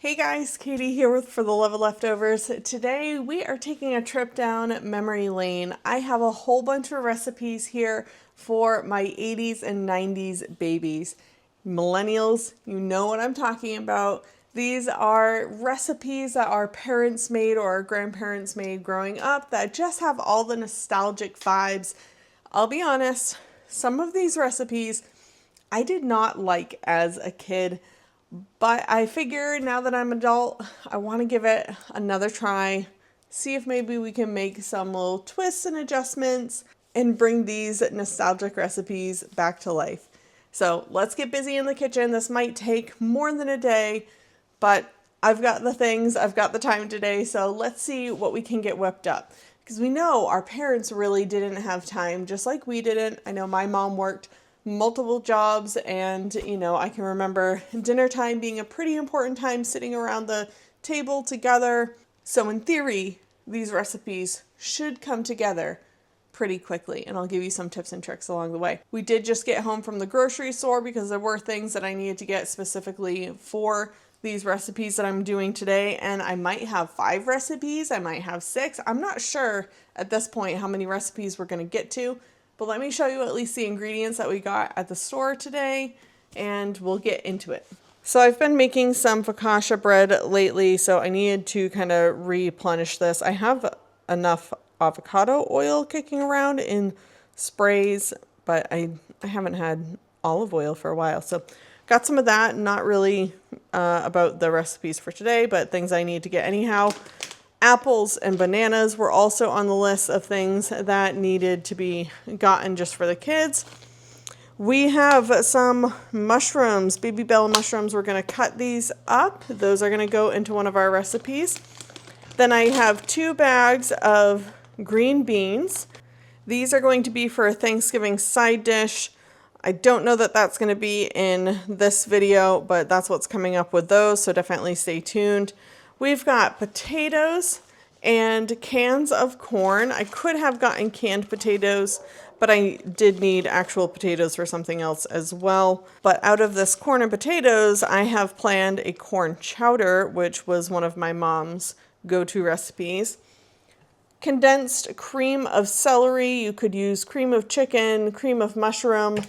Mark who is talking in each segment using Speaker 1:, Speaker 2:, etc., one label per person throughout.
Speaker 1: Hey guys, Katie here with For the Love of Leftovers. Today we are taking a trip down memory lane. I have a whole bunch of recipes here for my 80s and 90s babies. Millennials, you know what I'm talking about. These are recipes that our parents made or our grandparents made growing up that just have all the nostalgic vibes. I'll be honest, some of these recipes I did not like as a kid. But I figure now that I'm an adult, I want to give it another try, see if maybe we can make some little twists and adjustments and bring these nostalgic recipes back to life. So let's get busy in the kitchen. This might take more than a day, but I've got the things, I've got the time today, so let's see what we can get whipped up. Because we know our parents really didn't have time, just like we didn't. I know my mom worked multiple jobs, and I can remember dinner time being a pretty important time, sitting around the table together. So in theory, these recipes should come together pretty quickly, and I'll give you some tips and tricks along the way. We did just get home from the grocery store because there were things that I needed to get specifically for these recipes that I'm doing today, and I might have 5 recipes, I might have 6. I'm not sure at this point how many recipes we're going to get to. But let me show you at least the ingredients that we got at the store today, and we'll get into it. So I've been making some focaccia bread lately, so I needed to kind of replenish this. I have enough avocado oil kicking around in sprays, but I haven't had olive oil for a while. So got some of that, not really about the recipes for today, but things I need to get anyhow. Apples and bananas were also on the list of things that needed to be gotten just for the kids. We have some mushrooms, baby bell mushrooms. We're going to cut these up. Those are going to go into one of our recipes. Then I have 2 bags of green beans. These are going to be for a Thanksgiving side dish. I don't know that that's going to be in this video, but that's what's coming up with those, so definitely stay tuned. We've got potatoes and cans of corn. I could have gotten canned potatoes, but I did need actual potatoes for something else as well. But out of this corn and potatoes, I have planned a corn chowder, which was one of my mom's go-to recipes. Condensed cream of celery. You could use cream of chicken, cream of mushroom.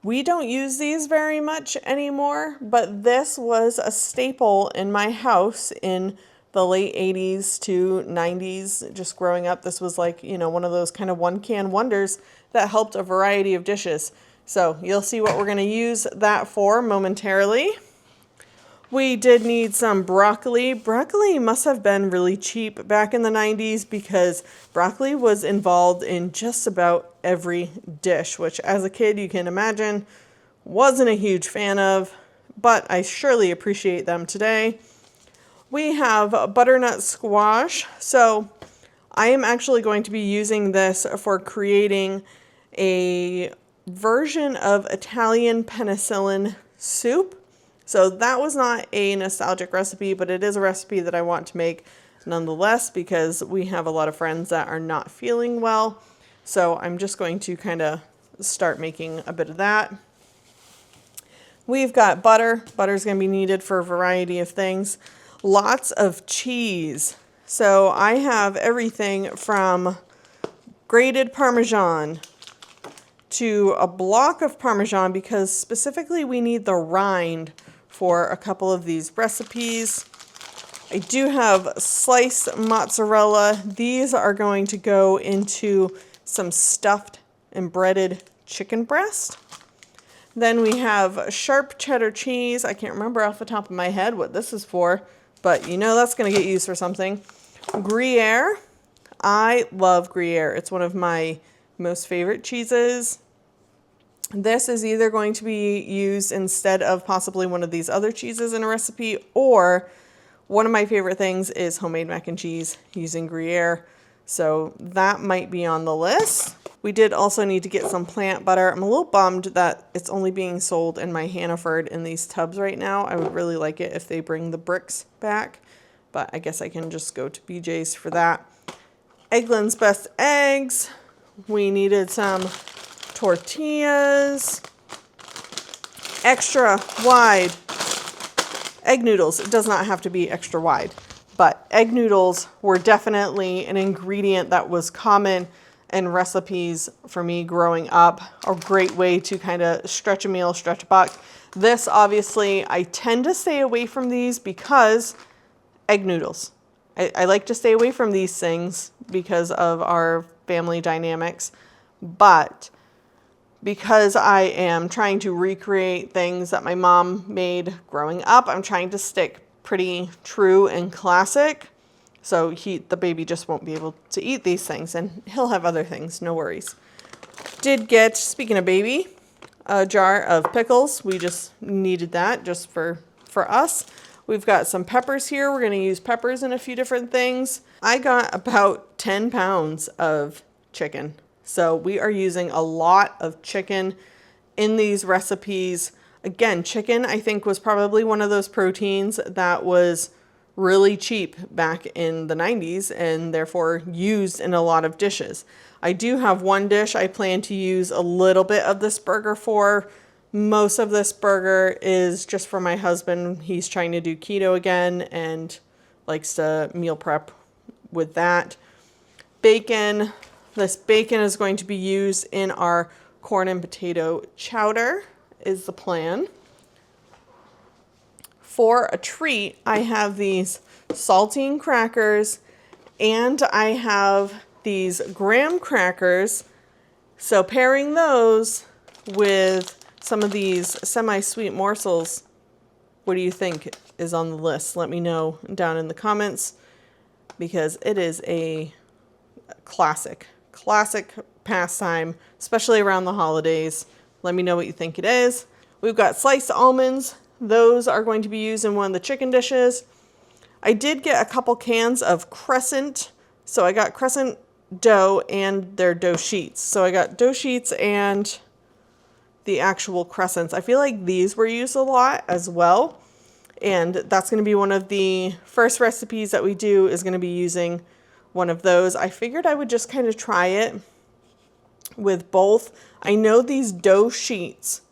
Speaker 1: We don't use these very much anymore, but this was a staple in my house in the late 80s to 90s. Just growing up, this was like, one of those kind of one-can wonders that helped a variety of dishes. So you'll see what we're going to use that for momentarily. We did need some broccoli. Broccoli must have been really cheap back in the 90s because broccoli was involved in just about every dish, which as a kid you can imagine wasn't a huge fan of, but I surely appreciate them today. We have butternut squash. So I am actually going to be using this for creating a version of Italian penicillin soup. So that was not a nostalgic recipe, but it is a recipe that I want to make nonetheless because we have a lot of friends that are not feeling well. So I'm just going to kind of start making a bit of that. We've got butter. Butter is going to be needed for a variety of things. Lots of cheese. So I have everything from grated Parmesan to a block of Parmesan because specifically we need the rind for a couple of these recipes. I do have sliced mozzarella. These are going to go into some stuffed and breaded chicken breast. Then we have sharp cheddar cheese. I can't remember off the top of my head what this is for, but that's going to get used for something. Gruyere. I love Gruyere. It's one of my most favorite cheeses. This is either going to be used instead of possibly one of these other cheeses in a recipe, or one of my favorite things is homemade mac and cheese using Gruyere. So that might be on the list. We did also need to get some plant butter. I'm a little bummed that it's only being sold in my Hannaford in these tubs right now. I would really like it if they bring the bricks back, but I guess I can just go to BJ's for that. Eggland's Best Eggs. We needed some tortillas, extra wide egg noodles. It does not have to be extra wide, but egg noodles were definitely an ingredient that was common in recipes for me growing up. A great way to kind of stretch a meal, stretch a buck. This, obviously, I tend to stay away from these because egg noodles. I like to stay away from these things because of our family dynamics, but because I am trying to recreate things that my mom made growing up, I'm trying to stick pretty true and classic. So the baby just won't be able to eat these things, and he'll have other things, no worries. Did get, speaking of baby, a jar of pickles. We just needed that just for us. We've got some peppers here. We're going to use peppers in a few different things. I got about 10 pounds of chicken. So we are using a lot of chicken in these recipes. Again, chicken, I think, was probably one of those proteins that was really cheap back in the 90s and therefore used in a lot of dishes. I do have one dish I plan to use a little bit of this burger for. Most of this burger is just for my husband. He's trying to do keto again and likes to meal prep with that. Bacon. This bacon is going to be used in our corn and potato chowder is the plan. For a treat, I have these saltine crackers and I have these graham crackers. So pairing those with some of these semi-sweet morsels, what do you think is on the list? Let me know down in the comments, because it is a classic pastime, especially around the holidays. Let me know what you think it is. We've got sliced almonds. Those are going to be used in one of the chicken dishes. I did get a couple cans of crescent. So I got crescent dough and their dough sheets. So I got dough sheets and the actual crescents. I feel like these were used a lot as well. And that's going to be one of the first recipes that we do, is going to be using one of those. I figured I would just kind of try it with both. I know these dough sheets,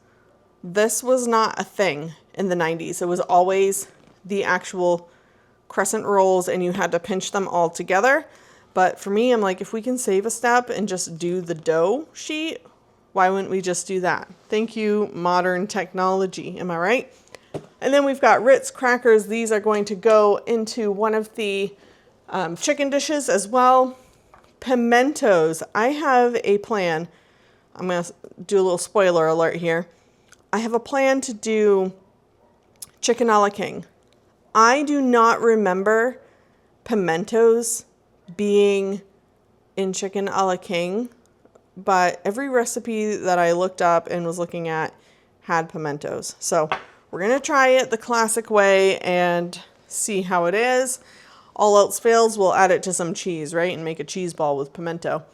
Speaker 1: this was not a thing in the 90s. It was always the actual crescent rolls and you had to pinch them all together. But for me, I'm like, if we can save a step and just do the dough sheet, why wouldn't we just do that? Thank you, modern technology. Am I right? And then we've got Ritz crackers. These are going to go into one of the chicken dishes as well. Pimentos. I have a plan. I'm going to do a little spoiler alert here. I have a plan to do chicken a la king. I do not remember pimentos being in chicken a la king, but every recipe that I looked up and was looking at had pimentos. So we're going to try it the classic way and see how it is. All else fails, we'll add it to some cheese, right? And make a cheese ball with pimento.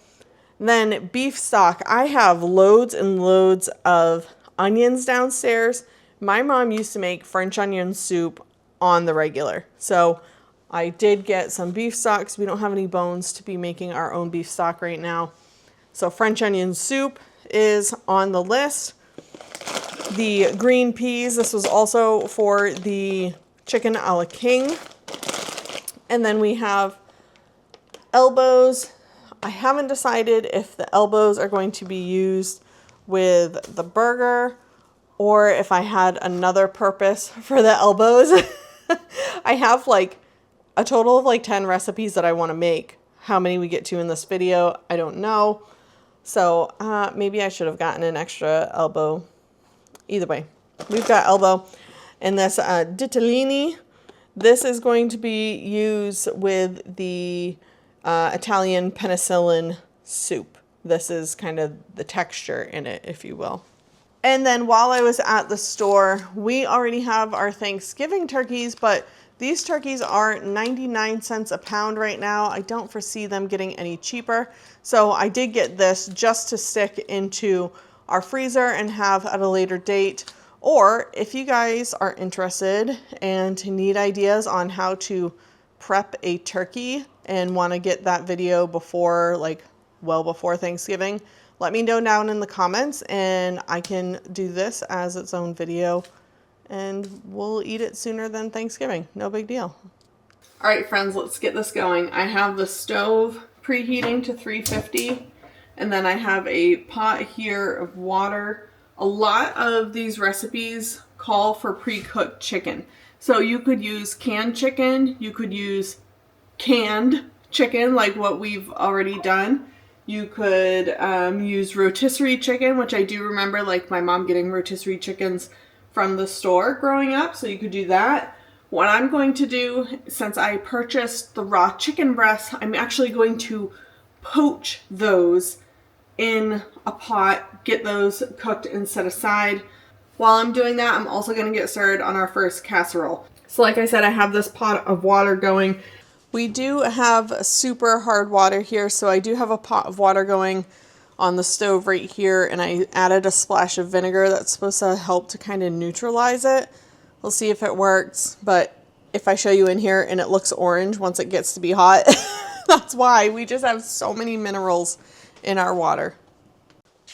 Speaker 1: And then beef stock. I have loads and loads of onions downstairs. My mom used to make French onion soup on the regular. So I did get some beef stock because we don't have any bones to be making our own beef stock right now. So French onion soup is on the list. The green peas, this was also for the chicken a la king. And then we have elbows. I haven't decided if the elbows are going to be used with the burger or if I had another purpose for the elbows. I have like a total of like 10 recipes that I want to make. How many we get to in this video, I don't know. So maybe I should have gotten an extra elbow. Either way, we've got elbow. And this ditalini, this is going to be used with the Italian penicillin soup. This is kind of the texture in it, if you will. And then while I was at the store, we already have our Thanksgiving turkeys, but these turkeys are 99 cents a pound right now. I don't foresee them getting any cheaper. So I did get this just to stick into our freezer and have at a later date. Or if you guys are interested and need ideas on how to prep a turkey and want to get that video before, like well before Thanksgiving, let me know down in the comments and I can do this as its own video and we'll eat it sooner than Thanksgiving. No big deal. All right, friends, let's get this going. I have the stove preheating to 350, and then I have a pot here of water. A lot of these recipes call for pre-cooked chicken. So you could use canned chicken, you could use canned chicken like what we've already done. You could use rotisserie chicken, which I do remember like my mom getting rotisserie chickens from the store growing up, so you could do that. What I'm going to do, since I purchased the raw chicken breasts, I'm actually going to poach those in a pot, get those cooked and set aside. While I'm doing that, I'm also going to get started on our first casserole. So like I said, I have this pot of water going. We do have super hard water here, so I do have a pot of water going on the stove right here, and I added a splash of vinegar that's supposed to help to kind of neutralize it. We'll see if it works, but if I show you in here and it looks orange once it gets to be hot, that's why. We just have so many minerals in our water.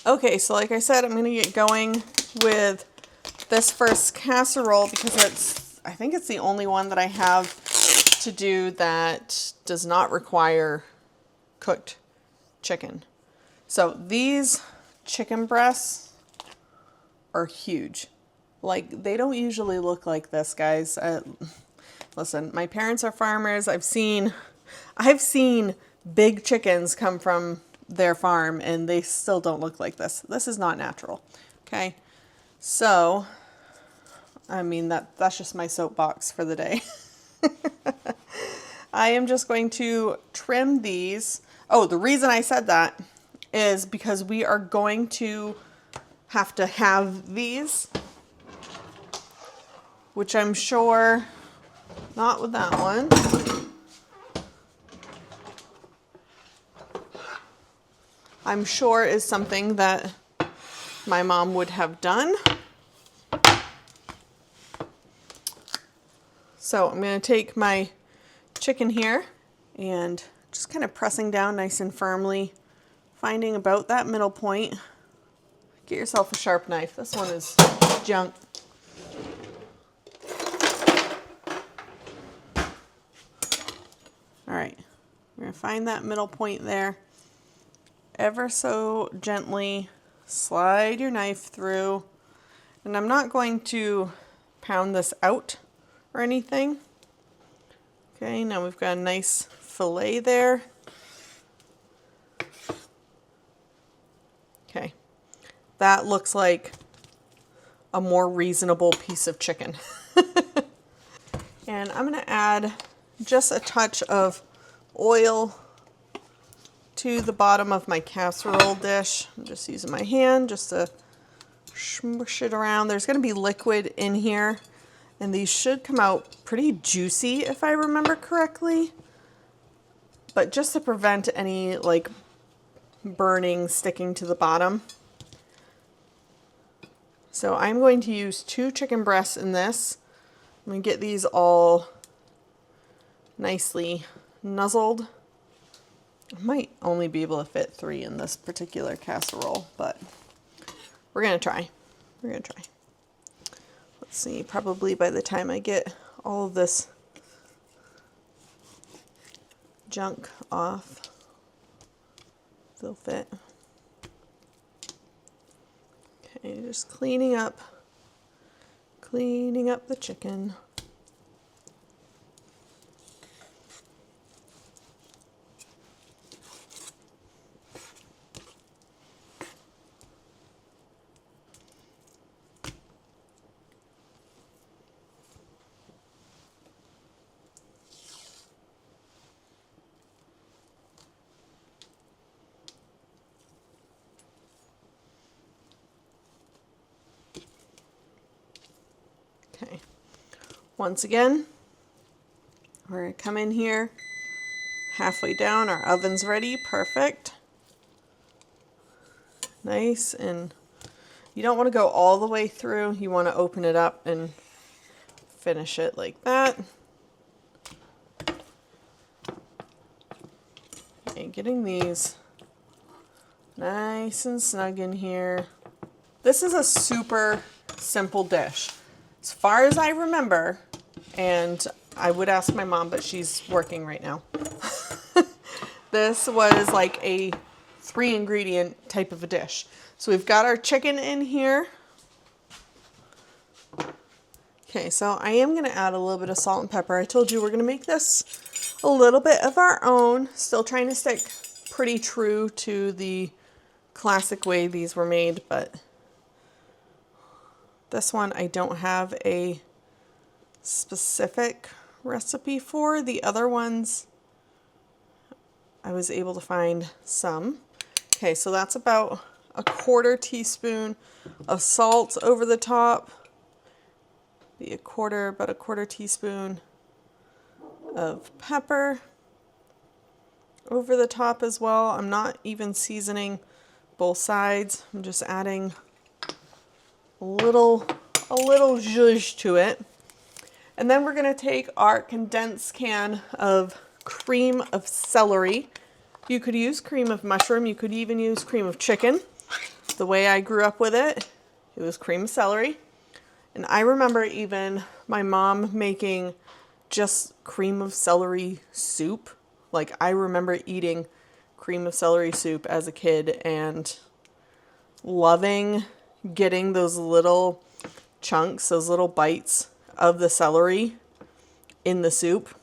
Speaker 1: Okay, so like I said, I'm going to get going with this first casserole because I think it's the only one that I have to do that does not require cooked chicken. So these chicken breasts are huge. Like, they don't usually look like this, guys. Listen, my parents are farmers. I've seen big chickens come from their farm and they still don't look like this. This is not natural. Okay. So, I mean, that's just my soapbox for the day. I am just going to trim these. Oh, the reason I said that is because we are going to have these, which I'm sure, not with that one. I'm sure is something that my mom would have done. So I'm going to take my chicken here and just kind of pressing down nice and firmly, finding about that middle point. Get yourself a sharp knife. This one is junk. All right, we're going to find that middle point there. Ever so gently slide your knife through. And I'm not going to pound this out or anything. Okay, now we've got a nice fillet there. Okay, that looks like a more reasonable piece of chicken. And I'm going to add just a touch of oil to the bottom of my casserole dish. I'm just using my hand just to smush it around. There's going to be liquid in here, and these should come out pretty juicy if I remember correctly. But just to prevent any like burning sticking to the bottom. So I'm going to use 2 chicken breasts in this. I'm going to get these all nicely nuzzled. I might only be able to fit 3 in this particular casserole, but we're going to try. We're going to try. Let's see, probably by the time I get all of this junk off, they'll fit. Okay, just cleaning up the chicken. Okay, once again, we're going to come in here halfway down. Our oven's ready. Perfect. Nice, and you don't want to go all the way through. You want to open it up and finish it like that. Okay, getting these nice and snug in here. This is a super simple dish. as far as I remember, and I would ask my mom, but she's working right now. This was like a 3-ingredient type of a dish. So we've got our chicken in here. Okay, so I am going to add a little bit of salt and pepper. I told you we're going to make this a little bit of our own. Still trying to stick pretty true to the classic way these were made, but this one I don't have a specific recipe for. The other ones I was able to find some. Okay, so that's about a 1/4 teaspoon of salt over the top. Be about a 1/4 teaspoon of pepper over the top as well. I'm not even seasoning both sides. I'm just adding a little zhuzh to it. And then we're going to take our condensed can of cream of celery. You could use cream of mushroom. You could even use cream of chicken. The way I grew up with it, it was cream of celery. And I remember even my mom making just cream of celery soup. Like, I remember eating cream of celery soup as a kid and loving getting those little chunks, those little bites of the celery in the soup.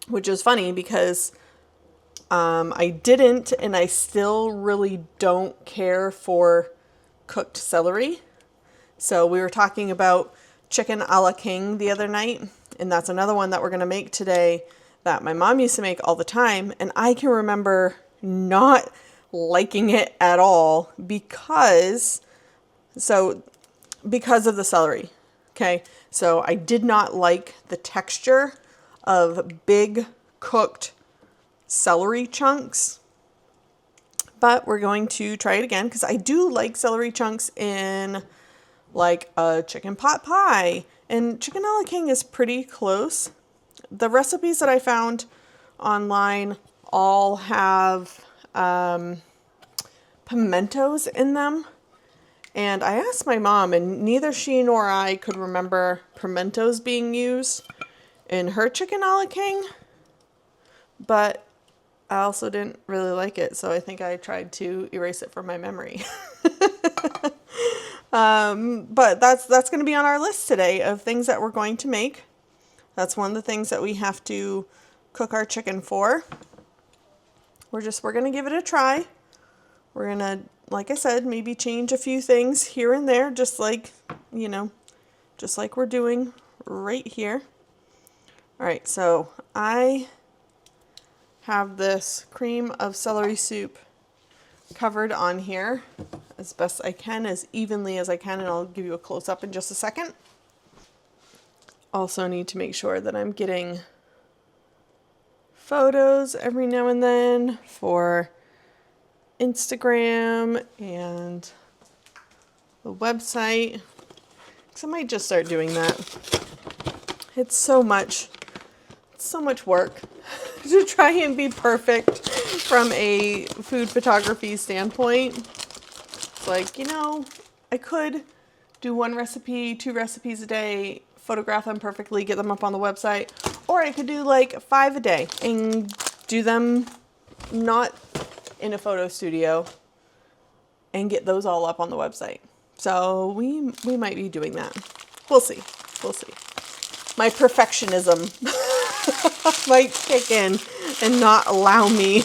Speaker 1: Which is funny because I didn't, and I still really don't care for cooked celery. So we were talking about chicken a la king the other night, and that's another one that we're going to make today that my mom used to make all the time, and I can remember not liking it at all because of the celery. Okay, so I did not like the texture of big cooked celery chunks, but we're going to try it again because I do like celery chunks in like a chicken pot pie, and chicken a la king is pretty close. The recipes that I found online all have pimentos in them, and I asked my mom, and neither she nor I could remember pimentos being used in her chicken a la king, but I also didn't really like it, so I think I tried to erase it from my memory. But that's going to be on our list today of things that we're going to make. That's one of the things that we have to cook our chicken for. We're going to give it a try. We're going to, like I said, maybe change a few things here and there, just like we're doing right here. All right, so I have this cream of celery soup covered on here as best I can, as evenly as I can, and I'll give you a close-up in just a second. Also need to make sure that I'm getting photos every now and then for Instagram and the website, because I might just start doing that. It's so much work to try and be perfect from a food photography standpoint. It's like, I could do 1 recipe, 2 recipes a day, photograph them perfectly, get them up on the website, or I could do like 5 a day and do them not in a photo studio and get those all up on the website. So we might be doing that. We'll see. My perfectionism might kick in and not allow me.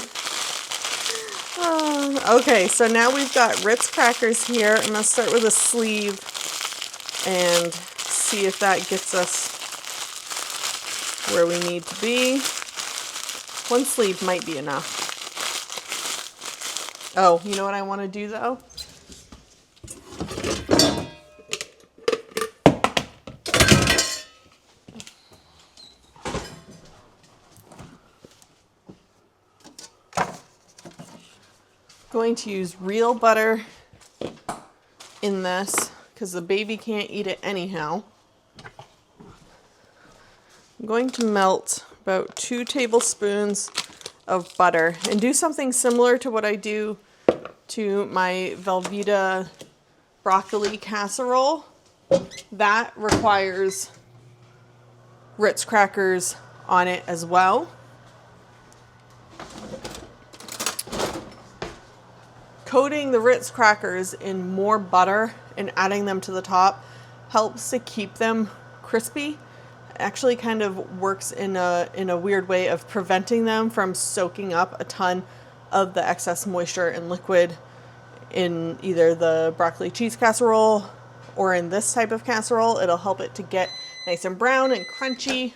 Speaker 1: Okay, so now we've got Ritz crackers here. I'm going to start with a sleeve and see if that gets us where we need to be. 1 sleeve might be enough. Oh, you know what I want to do though? Going to use real butter in this because the baby can't eat it anyhow. I'm going to melt about 2 tablespoons of butter and do something similar to what I do to my Velveeta broccoli casserole. that requires Ritz crackers on it as well. Coating the Ritz crackers in more butter and adding them to the top helps to keep them crispy. Actually kind of works in a weird way of preventing them from soaking up a ton of the excess moisture and liquid in either the broccoli cheese casserole or in this type of casserole. It'll help it to get nice and brown and crunchy.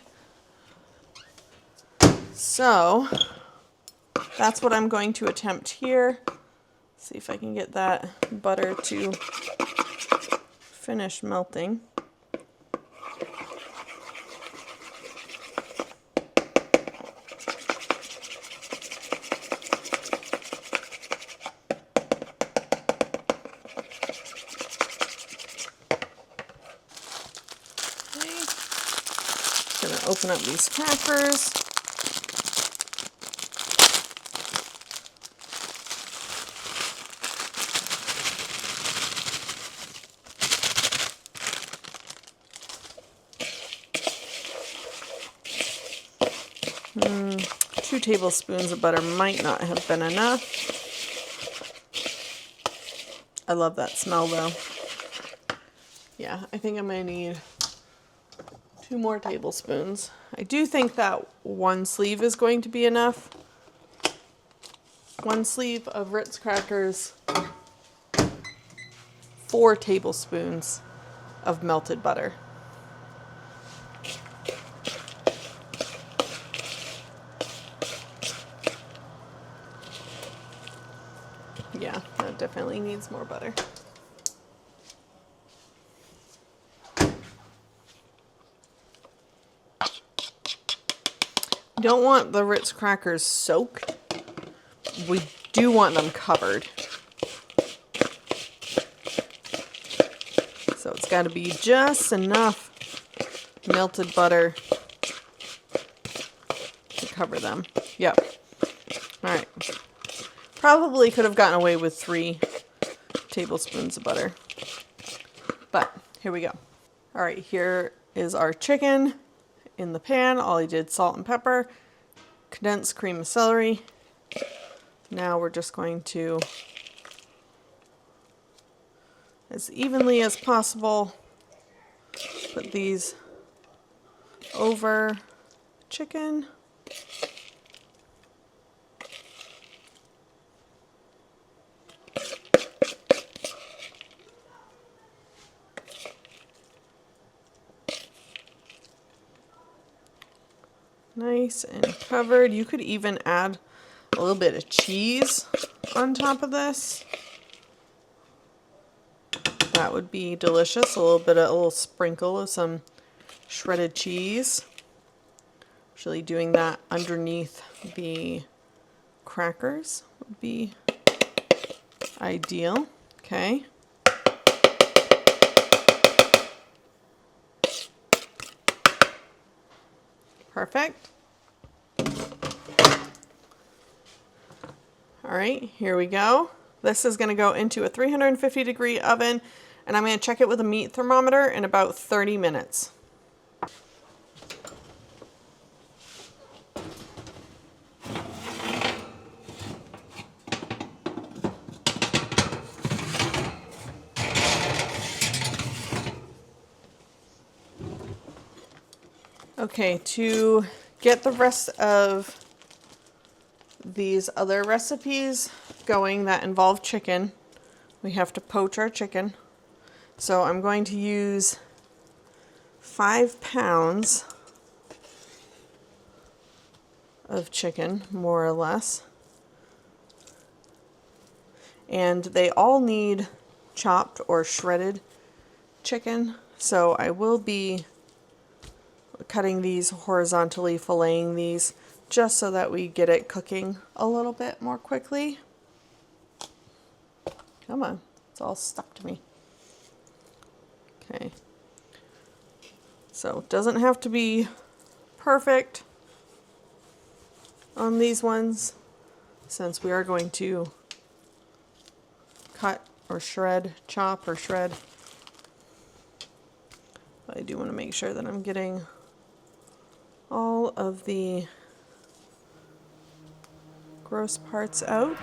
Speaker 1: So that's what I'm going to attempt here. See if I can get that butter to finish melting. Okay. Gonna open up these crackers. Two tablespoons of butter might not have been enough. I love that smell though. Yeah, I think I'm gonna need 2 more tablespoons. I do think that 1 sleeve is going to be enough. 1 sleeve of Ritz crackers, 4 tablespoons of melted butter. Yeah, that definitely needs more butter. We don't want the Ritz crackers soaked. We do want them covered. So it's got to be just enough melted butter to cover them. Yep. All right. Probably could have gotten away with 3 tablespoons of butter. But here we go. All right, here is our chicken in the pan. All I did, salt and pepper, condensed cream of celery. Now we're just going to, as evenly as possible, put these over chicken. Nice and covered. You could even add a little bit of cheese on top of this. That would be delicious. A little sprinkle of some shredded cheese. Actually doing that underneath the crackers would be ideal. Okay. Perfect. All right, here we go. This is going to go into a 350-degree oven, and I'm going to check it with a meat thermometer in about 30 minutes. Okay, to get the rest of these other recipes going that involve chicken, we have to poach our chicken. So I'm going to use 5 pounds of chicken, more or less. And they all need chopped or shredded chicken. So I will be cutting these horizontally, filleting these, just so that we get it cooking a little bit more quickly. Come on, it's all stuck to me. Okay. So it doesn't have to be perfect on these ones, since we are going to cut or shred, chop or shred. But I do want to make sure that I'm getting all of the gross parts out.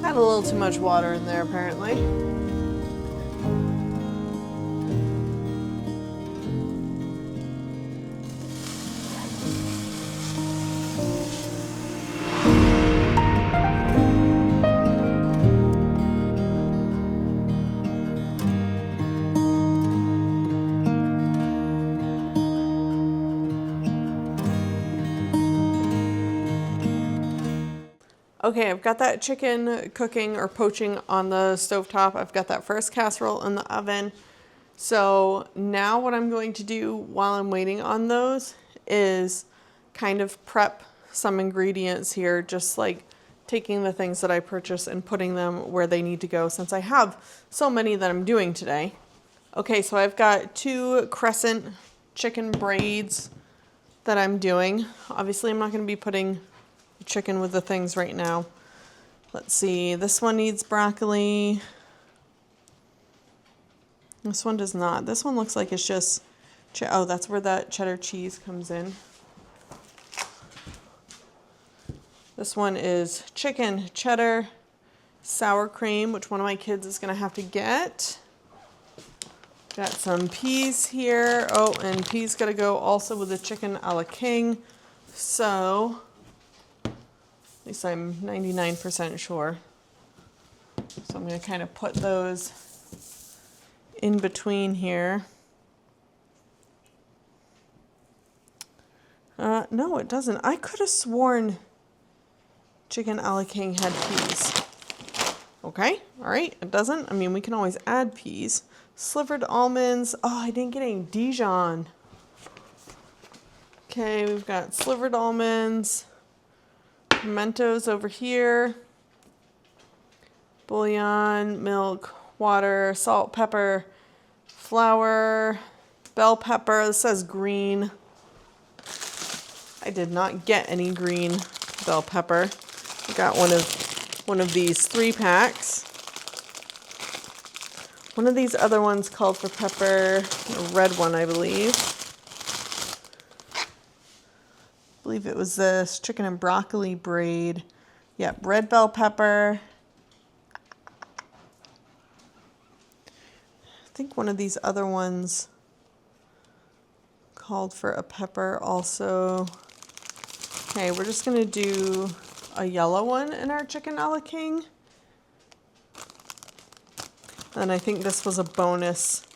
Speaker 1: Had a little too much water in there apparently. Okay, I've got that chicken cooking or poaching on the stovetop. I've got that first casserole in the oven. So now what I'm going to do while I'm waiting on those is kind of prep some ingredients here, just like taking the things that I purchased and putting them where they need to go since I have so many that I'm doing today. Okay, so I've got 2 crescent chicken braids that I'm doing. Obviously, I'm not going to be putting chicken with the things right now. Let's see, this one needs broccoli. This one does not. This one looks like it's just, oh, that's where that cheddar cheese comes in. This one is chicken, cheddar, sour cream, which one of my kids is going to have to get. Got some peas here. Oh, and peas got to go also with the chicken a la king. So at least I'm 99% sure. So I'm going to kind of put those in between here. No, it doesn't. I could have sworn chicken a la king had peas. Okay, all right, it doesn't. I mean, we can always add peas. Slivered almonds. Oh, I didn't get any Dijon. Okay, we've got slivered almonds. Pimentos over here, bouillon, milk, water, salt, pepper, flour, bell pepper. This says green. I did not get any green bell pepper. I got one of these 3 packs. One of these other ones called for pepper, a red one, I believe. I believe it was this chicken and broccoli braid. Yep, red bell pepper. I think one of these other ones called for a pepper also. Okay, we're just gonna do a yellow one in our chicken a la king. And I think this was a bonus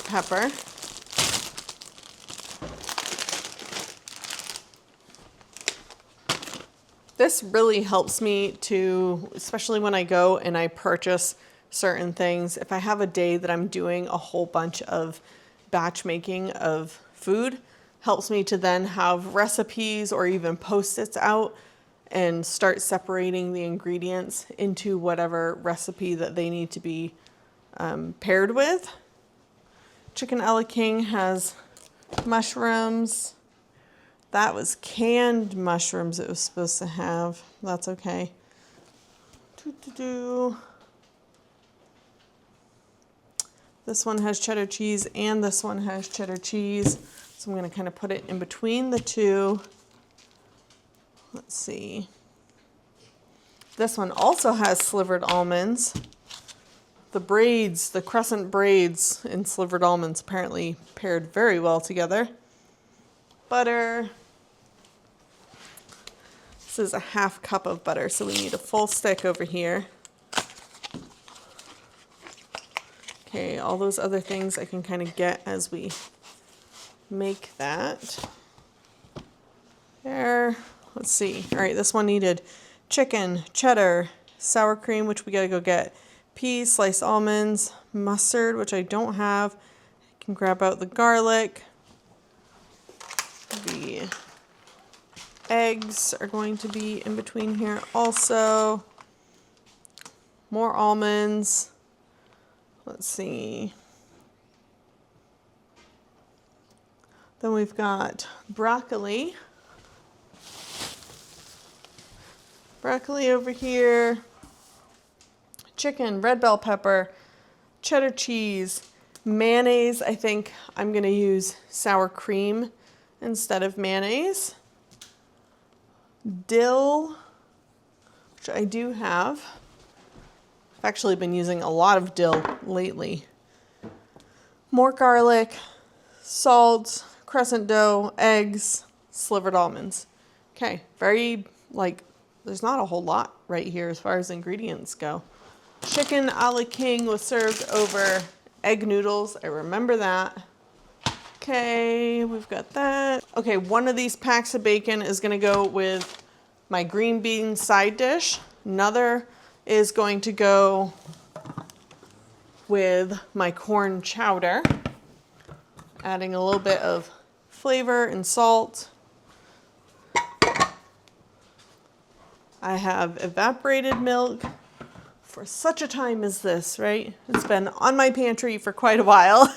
Speaker 1: pepper. This really helps me to, especially when I go and I purchase certain things, if I have a day that I'm doing a whole bunch of batch making of food, helps me to then have recipes or even Post-its out and start separating the ingredients into whatever recipe that they need to be paired with. Chicken a la king has mushrooms. That was canned mushrooms it was supposed to have. That's okay. This one has cheddar cheese and this one has cheddar cheese. So I'm going to kind of put it in between the two. Let's see. This one also has slivered almonds. The braids, the crescent braids and slivered almonds apparently paired very well together. Butter. This is a half cup of butter, so we need a full stick over here. Okay, all those other things I can kind of get as we make that. There. Let's see. All right, this one needed chicken, cheddar, sour cream, which we gotta go get, peas, sliced almonds, mustard, which I don't have. I can grab out the garlic. The eggs are going to be in between here also. More almonds. Let's see. Then we've got broccoli. Broccoli over here. Chicken, red bell pepper, cheddar cheese, mayonnaise. I think I'm going to use sour cream instead of mayonnaise. Dill, which I do have. I've actually been using a lot of dill lately. More garlic, salt, crescent dough, eggs, slivered almonds. Okay, very, there's not a whole lot right here as far as ingredients go. Chicken a la king was served over egg noodles. I remember that. Okay, we've got that. Okay, one of these packs of bacon is going to go with my green bean side dish. Another is going to go with my corn chowder, adding a little bit of flavor and salt. I have evaporated milk for such a time as this, right? It's been on my pantry for quite a while.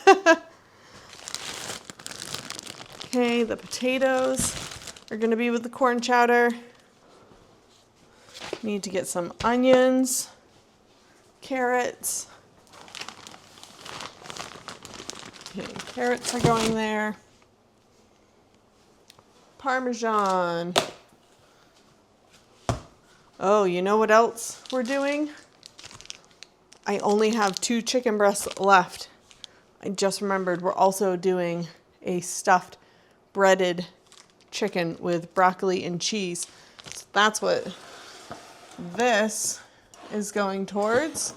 Speaker 1: Okay, the potatoes are going to be with the corn chowder. Need to get some onions, carrots. Okay, carrots are going there. Parmesan. Oh, you know what else we're doing? I only have 2 chicken breasts left. I just remembered we're also doing a stuffed breaded chicken with broccoli and cheese. So that's what this is going towards.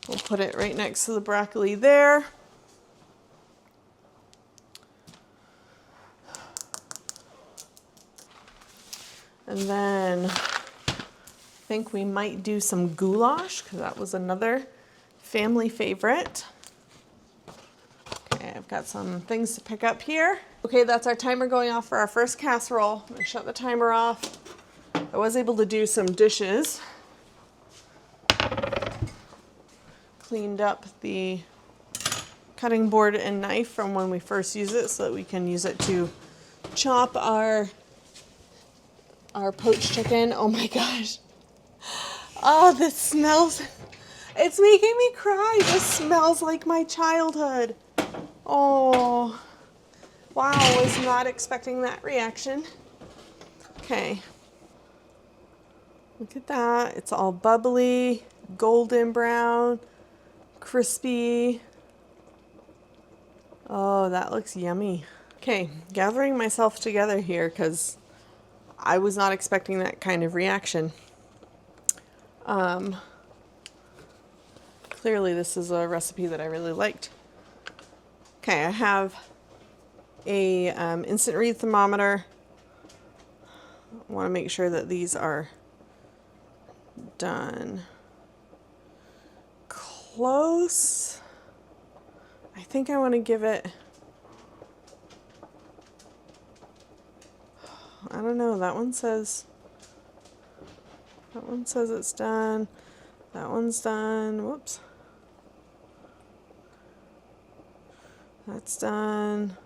Speaker 1: We'll put it right next to the broccoli there. And then I think we might do some goulash because that was another family favorite. Okay, I've got some things to pick up here. Okay, that's our timer going off for our first casserole. I'm gonna shut the timer off. I was able to do some dishes. Cleaned up the cutting board and knife from when we first used it so that we can use it to chop our poached chicken. Oh my gosh. Oh, this smells, it's making me cry. This smells like my childhood. Oh, wow, I was not expecting that reaction. Okay. Look at that. It's all bubbly, golden brown, crispy. Oh, that looks yummy. Okay, gathering myself together here because I was not expecting that kind of reaction. Clearly this is a recipe that I really liked. Okay, I have a instant read thermometer. I want to make sure that these are done close. I think I want to give it, I don't know, that one says it's done. That one's done. Whoops. That's done.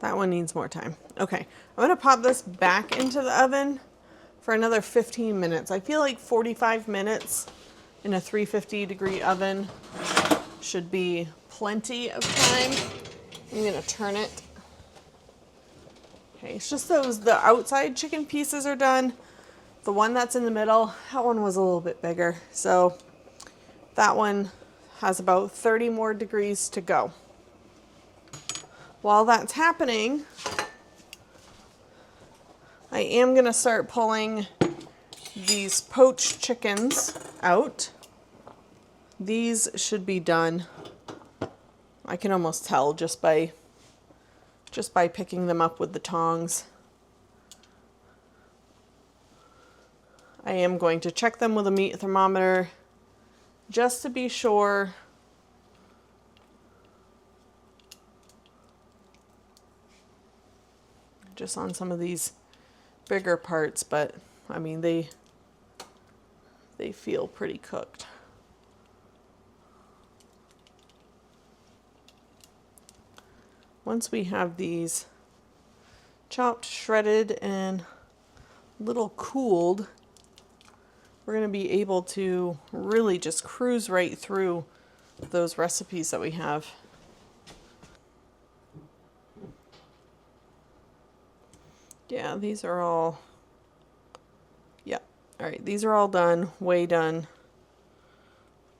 Speaker 1: That one needs more time. Okay, I'm gonna pop this back into the oven for another 15 minutes. I feel like 45 minutes in a 350-degree oven should be plenty of time. I'm gonna turn it. Okay, it's just the outside chicken pieces are done. The one that's in the middle, that one was a little bit bigger. So that one has about 30 more degrees to go. While that's happening, I am gonna start pulling these poached chickens out. These should be done. I can almost tell just by picking them up with the tongs. I am going to check them with a meat thermometer just to be sure. Just on some of these bigger parts, but I mean they feel pretty cooked. Once we have these chopped, shredded, and a little cooled, we're going to be able to really just cruise right through those recipes that we have. Yeah, these are all, yeah, all right, these are all done, way done.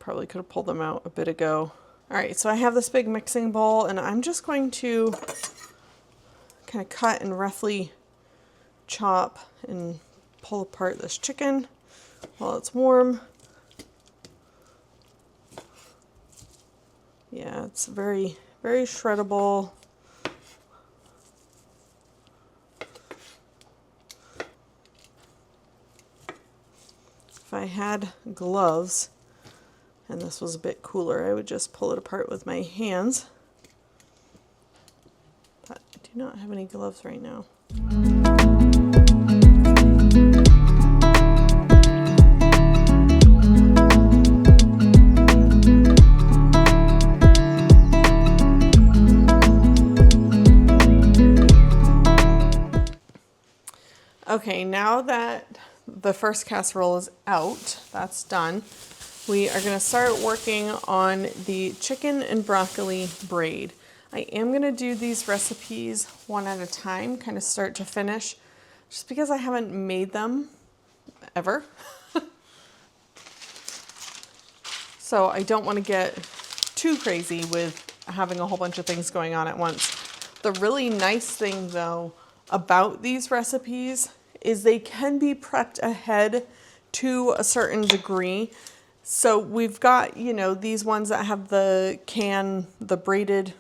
Speaker 1: Probably could have pulled them out a bit ago. All right, so I have this big mixing bowl, and I'm just going to kind of cut and roughly chop and pull apart this chicken while it's warm. Yeah, it's very, very shreddable. If I had gloves and this was a bit cooler, I would just pull it apart with my hands. But I do not have any gloves right now. Okay, now that the first casserole is out, that's done, we are going to start working on the chicken and broccoli braid. I am going to do these recipes one at a time, kind of start to finish, just because I haven't made them ever. So I don't want to get too crazy with having a whole bunch of things going on at once. The really nice thing though about these recipes is they can be prepped ahead to a certain degree. So we've got, you know, these ones that have the braided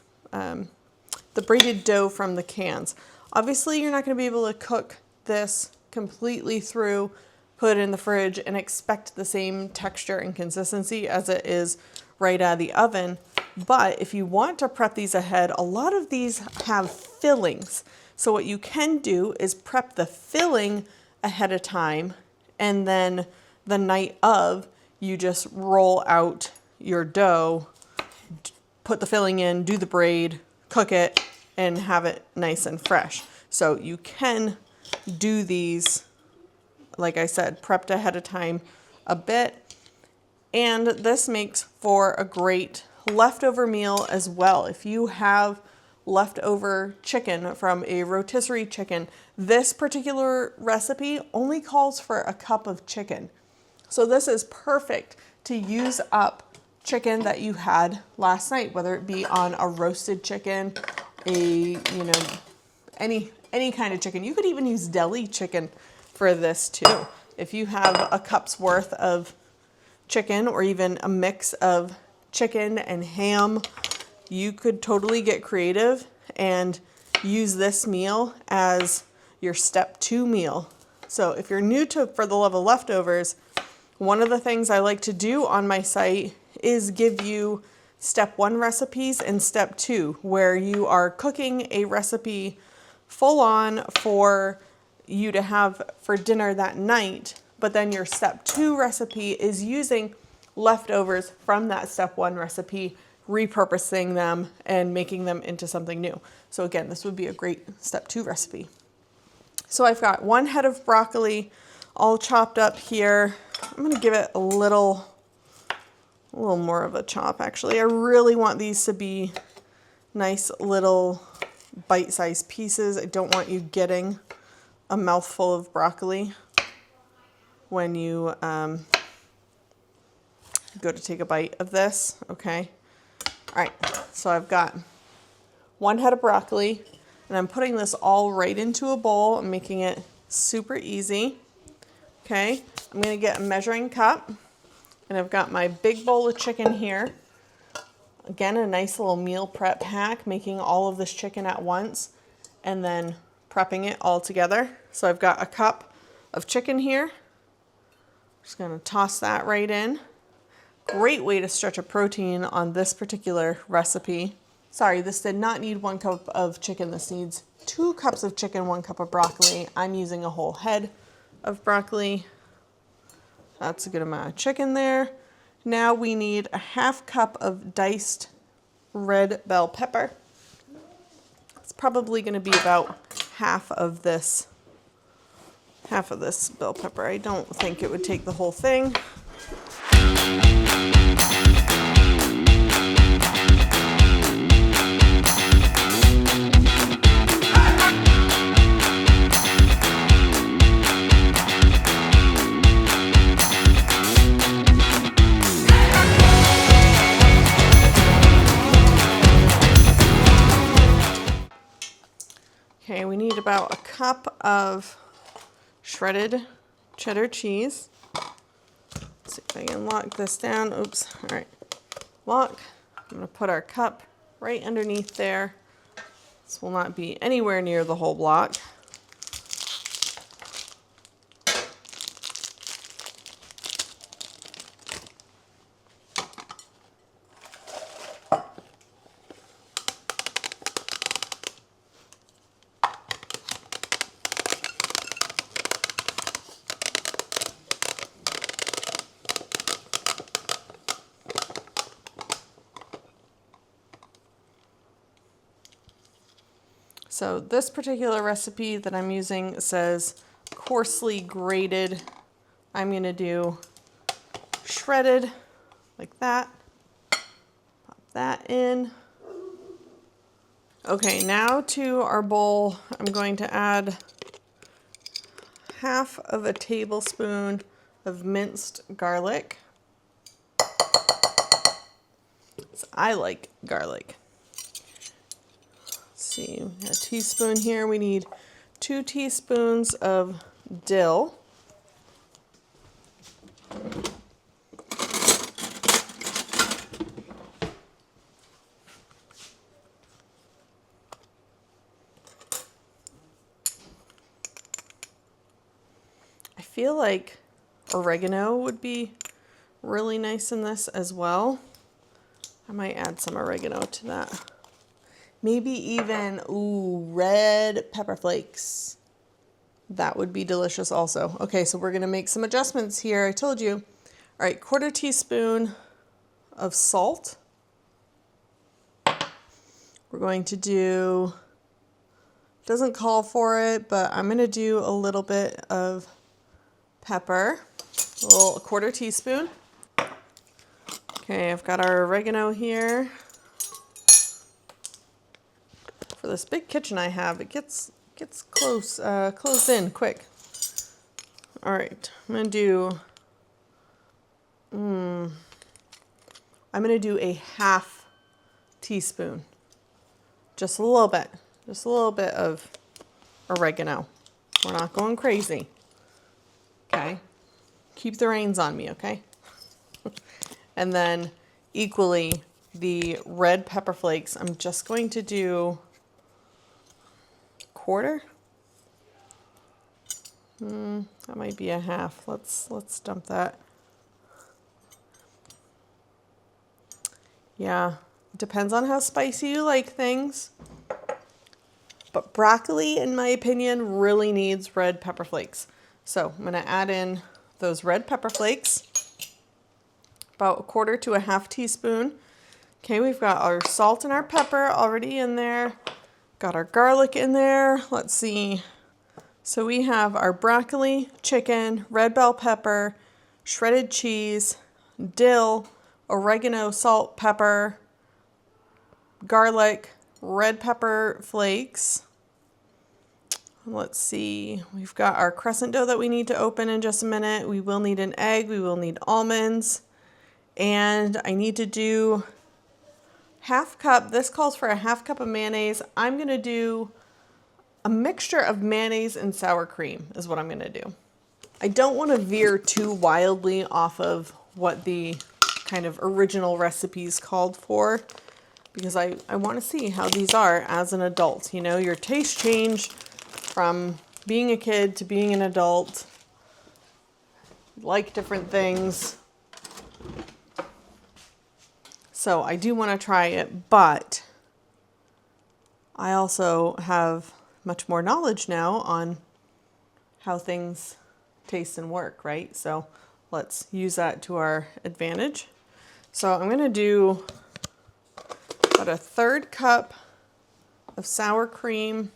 Speaker 1: dough from the cans. Obviously, you're not going to be able to cook this completely through, put it in the fridge, and expect the same texture and consistency as it is right out of the oven. But if you want to prep these ahead, a lot of these have fillings. So what you can do is prep the filling ahead of time, and then the night of, you just roll out your dough, put the filling in, do the braid, cook it, and have it nice and fresh. So you can do these, like I said, prepped ahead of time a bit. And this makes for a great leftover meal as well. If you have leftover chicken from a rotisserie chicken, this particular recipe only calls for a cup of chicken. So this is perfect to use up chicken that you had last night, whether it be on a roasted chicken, any kind of chicken. You could even use deli chicken for this too. If you have a cup's worth of chicken or even a mix of chicken and ham, you could totally get creative and use this meal as your step 2 meal. So if you're new to For the Love of Leftovers, one of the things I like to do on my site is give you step 1 recipes and step 2, where you are cooking a recipe full on for you to have for dinner that night, but then your step 2 recipe is using leftovers from that step 1 recipe, repurposing them and making them into something new. So again, this would be a great step 2 recipe. So I've got 1 head of broccoli all chopped up here. I'm going to give it a little A little more of a chop, actually. I really want these to be nice little bite-sized pieces. I don't want you getting a mouthful of broccoli when you go to take a bite of this, okay? All right, so I've got 1 head of broccoli, and I'm putting this all right into a bowl. I'm making it super easy, okay? I'm gonna get a measuring cup, and I've got my big bowl of chicken here. Again, a nice little meal prep hack, making all of this chicken at once and then prepping it all together. So I've got a cup of chicken here. Just gonna toss that right in. Great way to stretch a protein on this particular recipe. Sorry, this did not need 1 cup of chicken. This needs 2 cups of chicken, 1 cup of broccoli. I'm using a whole head of broccoli. That's a good amount of chicken there. Now we need a 1/2 cup of diced red bell pepper. It's probably going to be about half of this bell pepper. I don't think it would take the whole thing. Okay, we need about a cup of shredded cheddar cheese. Let's see if I can lock this down. Oops, all right, lock. I'm gonna put our cup right underneath there. This will not be anywhere near the whole block. So this particular recipe that I'm using says coarsely grated. I'm gonna do shredded like that. Pop that in. Okay, now to our bowl, I'm going to add 1/2 of a tablespoon of minced garlic. So I like garlic. See, we got a teaspoon here. We need 2 teaspoons of dill. I feel like oregano would be really nice in this as well. I might add some oregano to that. Maybe even, red pepper flakes. That would be delicious also. Okay, so we're gonna make some adjustments here. I told you. All right, 1/4 teaspoon of salt. We're going to do, doesn't call for it, but I'm gonna do a little bit of pepper, a 1/4 teaspoon. Okay, I've got our oregano here. For this big kitchen I have, it gets closed in quick. All right, I'm gonna do a 1/2 teaspoon, just a little bit of oregano. We're not going crazy. Okay, keep the reins on me, okay? And then equally the red pepper flakes. I'm just going to do 1/4. That might be a 1/2. Let's dump that. Yeah, it depends on how spicy you like things. But broccoli, in my opinion, really needs red pepper flakes. So I'm gonna add in those red pepper flakes, about 1/4 to a 1/2 teaspoon. Okay, we've got our salt and our pepper already in there. Got our garlic in there. Let's see. So we have our broccoli, chicken, red bell pepper, shredded cheese, dill. oregano, salt, pepper, garlic, red pepper flakes. Let's see, we've got our crescent dough that we need to open in just a minute. We will need an egg, we will need almonds, and I need to do half cup. This calls for a half cup of mayonnaise. I'm gonna do a mixture of mayonnaise and sour cream is what I'm gonna do. I don't want to veer too wildly off of what the kind of original recipes called for, because I want to see how these are as an adult. You know, your taste change from being a kid to being an adult, like different things. So I do want to try it, but I also have much more knowledge now on how things taste and work, right? So let's use that to our advantage. So I'm going to do about a third cup of sour cream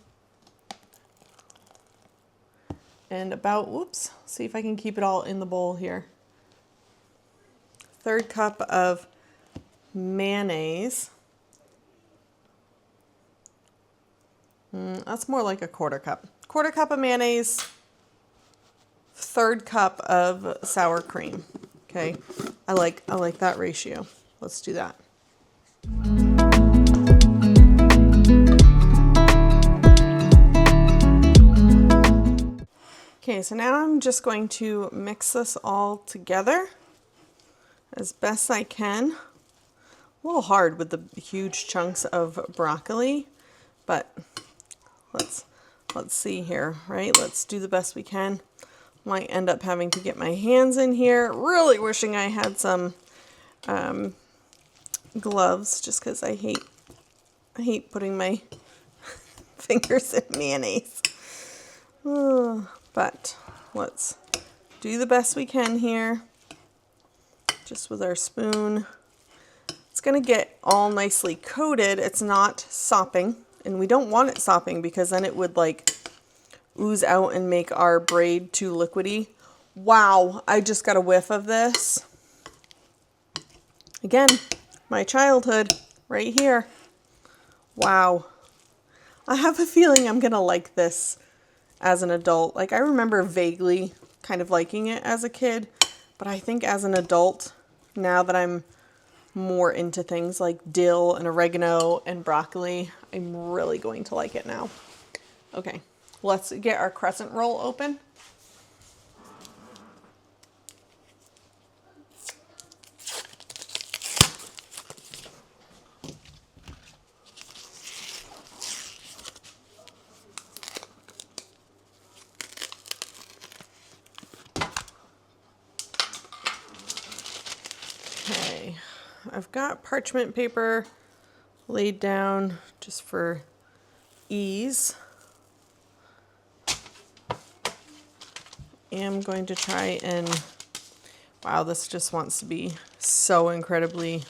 Speaker 1: and about, whoops, see if I can keep it all in the bowl here. Third cup of mayonnaise. That's more like a quarter cup. Quarter cup of mayonnaise, third cup of sour cream. Okay, I like that ratio. Let's do that. Okay, so now I'm just going to mix this all together as best I can. A little hard with the huge chunks of broccoli, but let's see here, right? Let's do the best we can. Might end up having to get my hands in here. Really wishing I had some gloves, just because I hate putting my fingers in mayonnaise. But let's do the best we can here, just with our spoon. It's going to get all nicely coated. It's not sopping, and we don't want it sopping because then it would like ooze out and make our braid too liquidy. Wow, I just got a whiff of this. Again, my childhood right here. Wow. I have a feeling I'm going to like this as an adult. Like, I remember vaguely kind of liking it as a kid, but I think as an adult, now that I'm more into things like dill and oregano and broccoli, I'm really going to like it now. Okay, let's get our crescent roll open. Okay, I've got parchment paper laid down just for ease. I'm going to try and, wow, this just wants to be so incredibly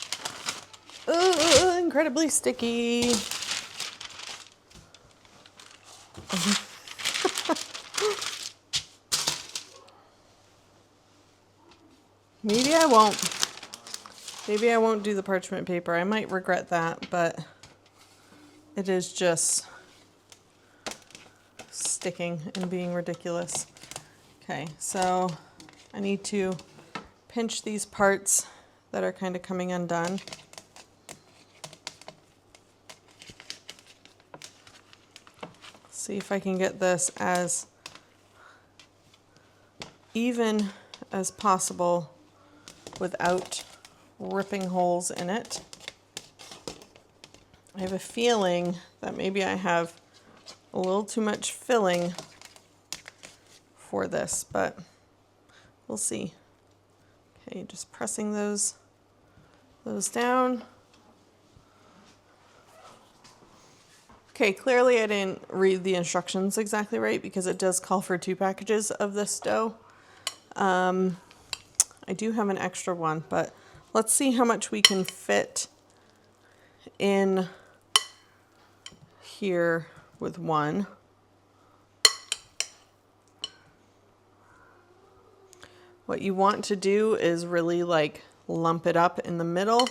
Speaker 1: sticky. Maybe I won't. Maybe I won't do the parchment paper. I might regret that, but it is just sticking and being ridiculous. Okay, so I need to pinch these parts that are kind of coming undone. See if I can get this as even as possible without ripping holes in it. I have a feeling that maybe I have a little too much filling for this, but we'll see. Okay, just pressing those down. Okay, clearly I didn't read the instructions exactly right because it does call for 2 packages of this dough. I do have an extra one, but let's see how much we can fit in here with one. What you want to do is really like lump it up in the middle.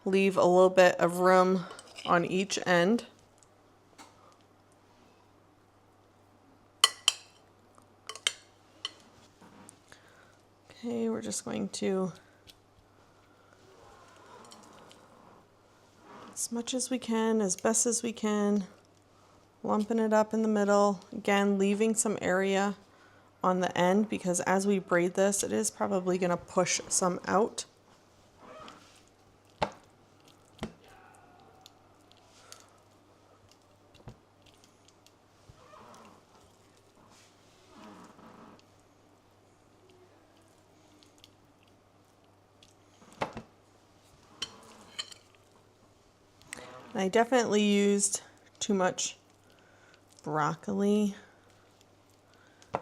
Speaker 1: Leave a little bit of room on each end. Okay, we're just going to, as much as we can, as best as we can, lumping it up in the middle. Again, leaving some area on the end because as we braid this, it is probably going to push some out. I definitely used too much broccoli.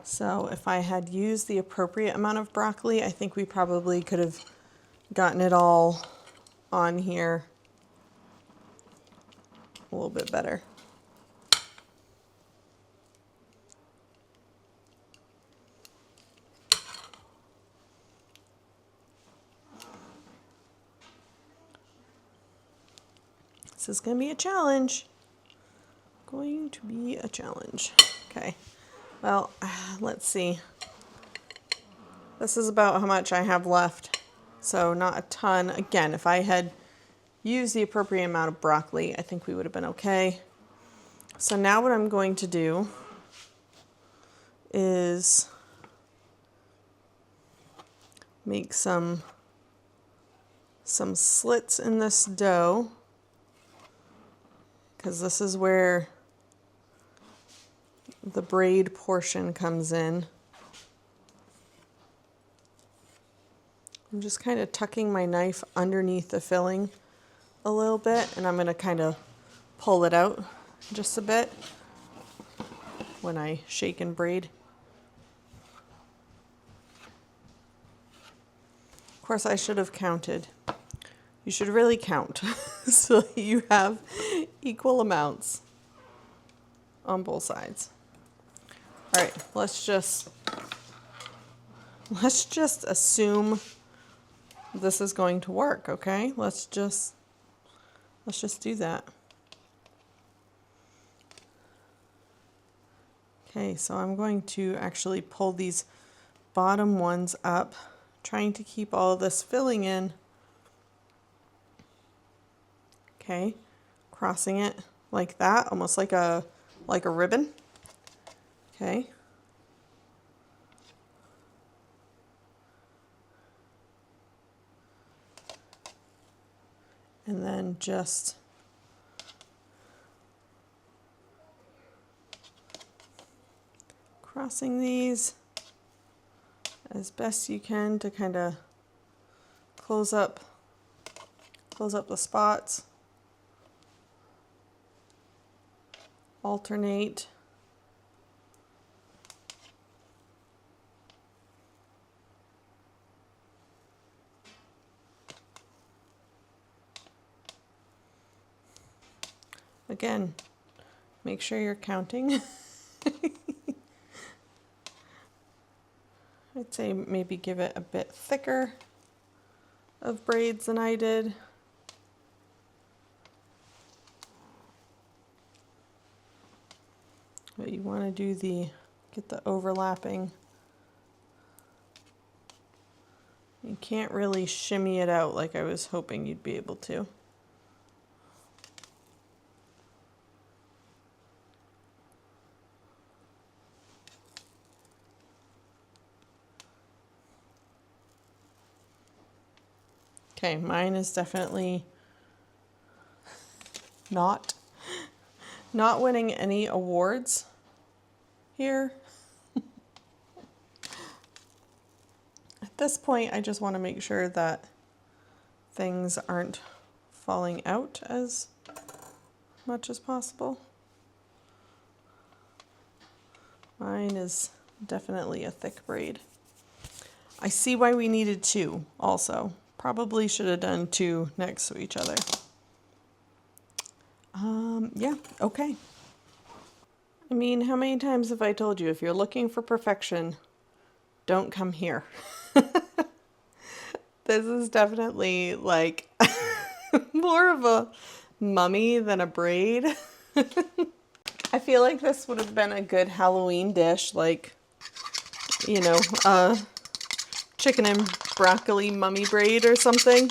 Speaker 1: So if I had used the appropriate amount of broccoli, I think we probably could have gotten it all on here a little bit better. This is going to be a challenge. Going to be a challenge. Okay. Well, let's see. This is about how much I have left. So not a ton. Again, if I had used the appropriate amount of broccoli, I think we would have been okay. So now what I'm going to do is make some slits in this dough, because this is where the braid portion comes in. I'm just kind of tucking my knife underneath the filling a little bit, and I'm going to kind of pull it out just a bit when I shake and braid. Of course, I should have counted. You should really count so that you have equal amounts on both sides. All right, let's just assume this is going to work, okay? Let's just do that. Okay, so I'm going to actually pull these bottom ones up, trying to keep all of this filling in. Okay, crossing it like that, almost like a ribbon. Okay. And then just crossing these as best you can to kind of close up the spots. Alternate. Again, make sure you're counting. I'd say maybe give it a bit thicker of braids than I did. But you want to do get the overlapping. You can't really shimmy it out like I was hoping you'd be able to. Okay, mine is definitely not winning any awards here. At this point, I just want to make sure that things aren't falling out as much as possible. Mine is definitely a thick braid. I see why we needed two also. Probably should have done two next to each other. Yeah, okay. I mean, how many times have I told you, if you're looking for perfection, don't come here. This is definitely like more of a mummy than a braid. I feel like this would have been a good Halloween dish, like, you know, chicken and broccoli mummy braid or something.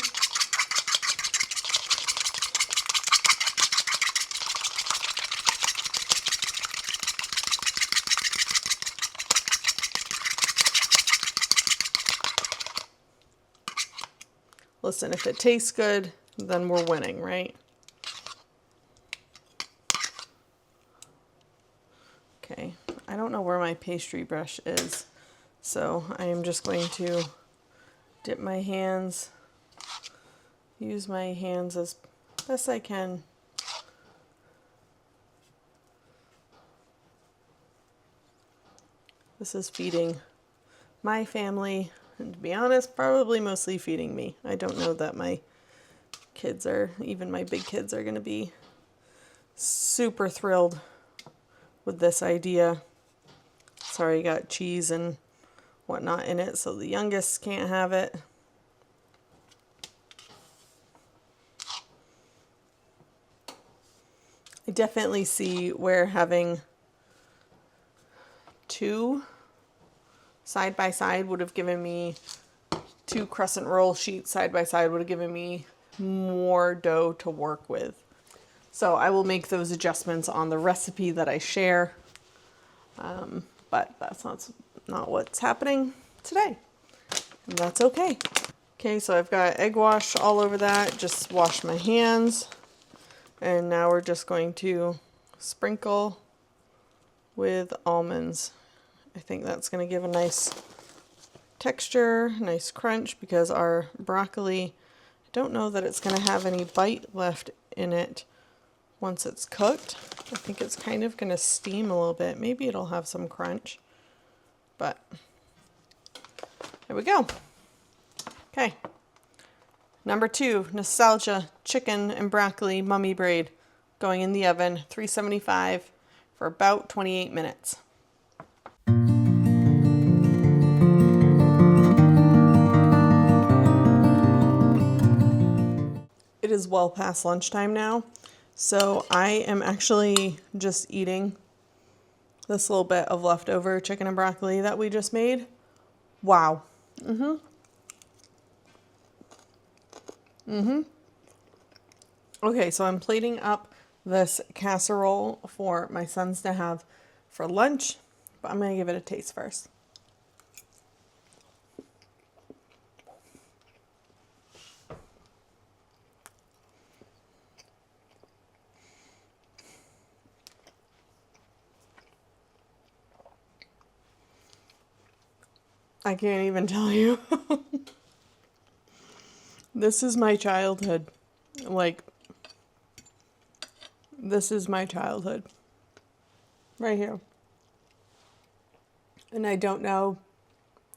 Speaker 1: Listen, if it tastes good, then we're winning, right? Okay, I don't know where my pastry brush is, so I am just going to dip my hands, use my hands as best I can. This is feeding my family, and to be honest, probably mostly feeding me. I don't know that my kids are, even my big kids are going to be super thrilled with this idea. Sorry, I got cheese and whatnot in it, so the youngest can't have it. I definitely see where having two side by side would have given me, two crescent roll sheets side by side would have given me more dough to work with. So I will make those adjustments on the recipe that I share, but that's not what's happening today. And that's okay. Okay, so I've got egg wash all over that, just wash my hands. And now we're just going to sprinkle with almonds. I think that's going to give a nice texture, nice crunch, because our broccoli, I don't know that it's going to have any bite left in it once it's cooked. I think it's kind of going to steam a little bit. Maybe it'll have some crunch, but there we go. Okay. Number 2, nostalgia chicken and broccoli mummy braid, going in the oven, 375 for about 28 minutes. It is well past lunchtime now, so I am actually just eating this little bit of leftover chicken and broccoli that we just made. Wow. Okay, so I'm plating up this casserole for my sons to have for lunch, but I'm going to give it a taste first. I can't even tell you. This is my childhood. Like, this is my childhood. Right here. And I don't know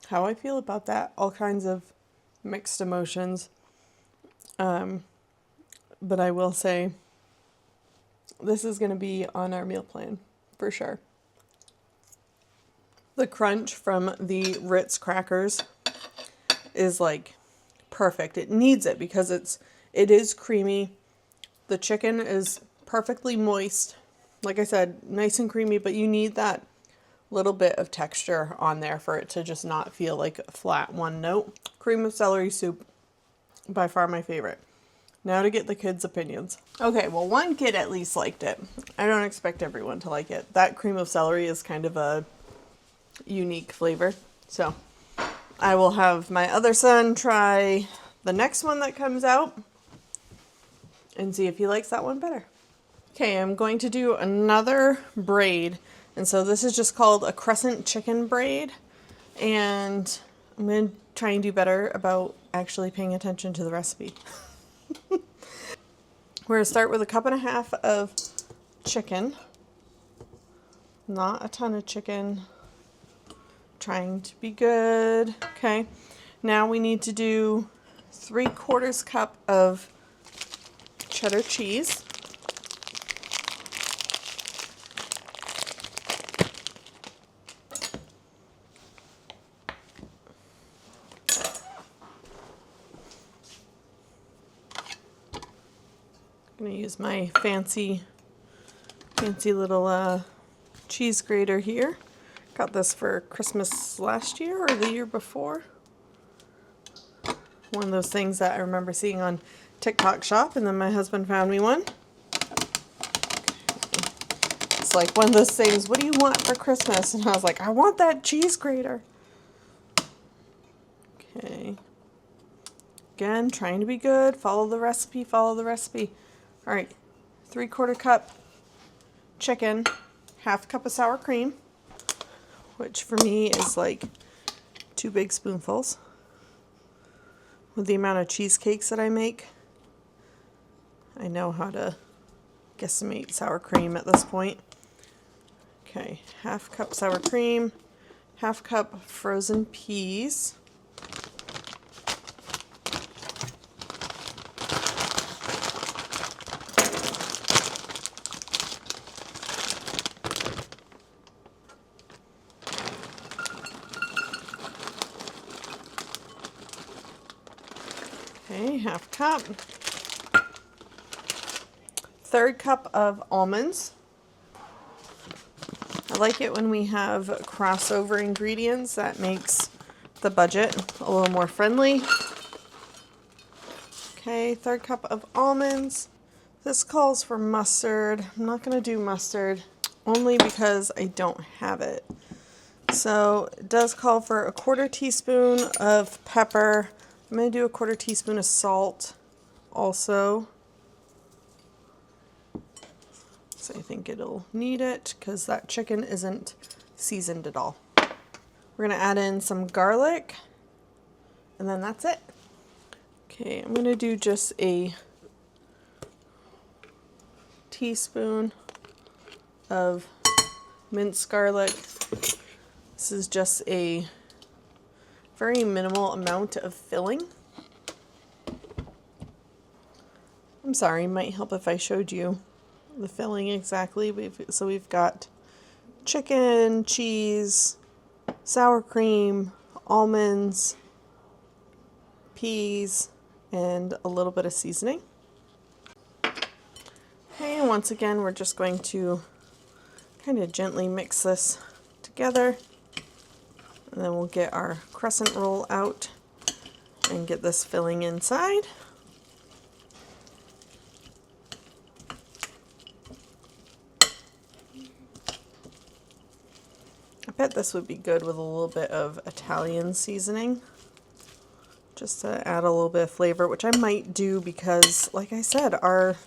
Speaker 1: how I feel about that. All kinds of mixed emotions. But I will say, this is going to be on our meal plan, for sure. The crunch from the Ritz crackers is like perfect. It needs it because it is creamy. The chicken is perfectly moist. Like I said, nice and creamy, but you need that little bit of texture on there for it to just not feel like a flat one note. Cream of celery soup, by far my favorite. Now to get the kids' opinions. Okay, well, one kid at least liked it. I don't expect everyone to like it. That cream of celery is kind of a unique flavor. So I will have my other son try the next one that comes out and see if he likes that one better. Okay, I'm going to do another braid. And so this is just called a crescent chicken braid. And I'm going to try and do better about actually paying attention to the recipe. We're going to start with 1.5 cups of chicken. Not a ton of chicken. Trying to be good. Okay. Now we need to do 3/4 cup of cheddar cheese. gonna use my fancy little cheese grater here. Got this for Christmas last year or the year before. One of those things that I remember seeing on TikTok Shop, and then my husband found me one. It's like one of those things, what do you want for Christmas? And I was like, I want that cheese grater. Okay. Again, trying to be good. Follow the recipe, follow the recipe. All right, 3/4 cup chicken, 1/2 cup of sour cream, which for me is like 2 big spoonfuls. With the amount of cheesecakes that I make, I know how to guesstimate sour cream at this point. Okay, 1/2 cup sour cream, 1/2 cup frozen peas. Okay, 1/2 cup. 1/3 cup of almonds. I like it when we have crossover ingredients. That makes the budget a little more friendly. Okay, 1/3 cup of almonds. This calls for mustard. I'm not going to do mustard only because I don't have it. So it does call for 1/4 teaspoon of pepper. I'm going to do 1/4 teaspoon of salt also. So I think it'll need it because that chicken isn't seasoned at all. We're going to add in some garlic, and then that's it. Okay, I'm going to do just a teaspoon of minced garlic. This is just a very minimal amount of filling. I'm sorry, it might help if I showed you the filling exactly. We've got chicken, cheese, sour cream, almonds, peas, and a little bit of seasoning. Okay, and once again, we're just going to kind of gently mix this together. And then we'll get our crescent roll out and get this filling inside. I bet this would be good with a little bit of Italian seasoning, just to add a little bit of flavor, which I might do because, like I said, our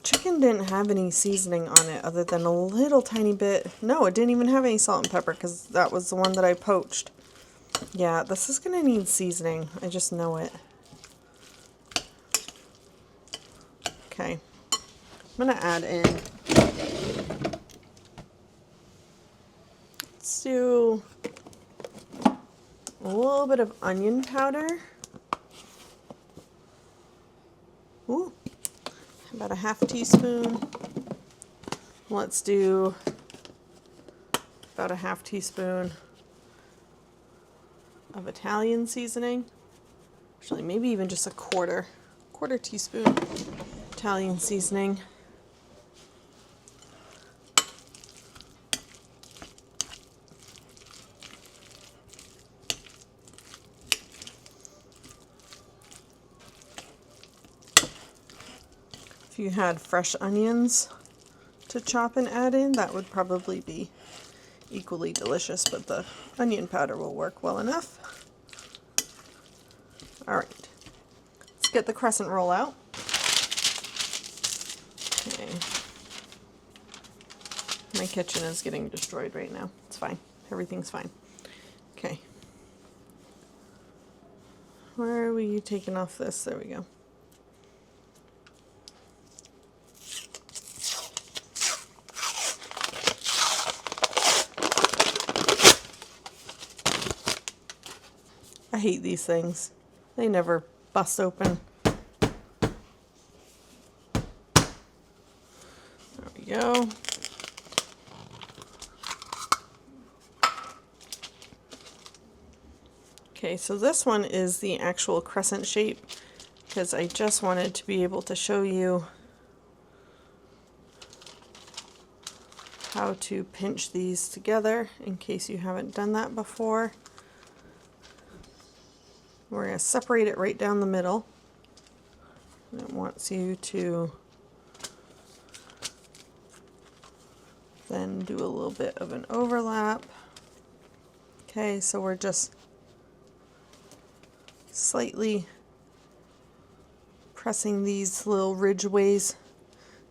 Speaker 1: chicken didn't have any seasoning on it other than a little tiny bit. No, it didn't even have any salt and pepper because that was the one that I poached. Yeah, this is going to need seasoning. I just know it. Okay. I'm going to add in, let's do a little bit of onion powder. Ooh. About a 1/2 teaspoon. Let's do about a 1/2 teaspoon of Italian seasoning. Actually, maybe even just a quarter teaspoon Italian seasoning. If you had fresh onions to chop and add in, that would probably be equally delicious, but the onion powder will work well enough. All right, let's get the crescent roll out. Okay. My kitchen is getting destroyed right now. It's fine. Everything's fine. Okay. Where are we taking off this? There we go. I hate these things. They never bust open. There we go. Okay, so this one is the actual crescent shape because I just wanted to be able to show you how to pinch these together in case you haven't done that before. We're going to separate it right down the middle. And it wants you to then do a little bit of an overlap. Okay, so we're just slightly pressing these little ridgeways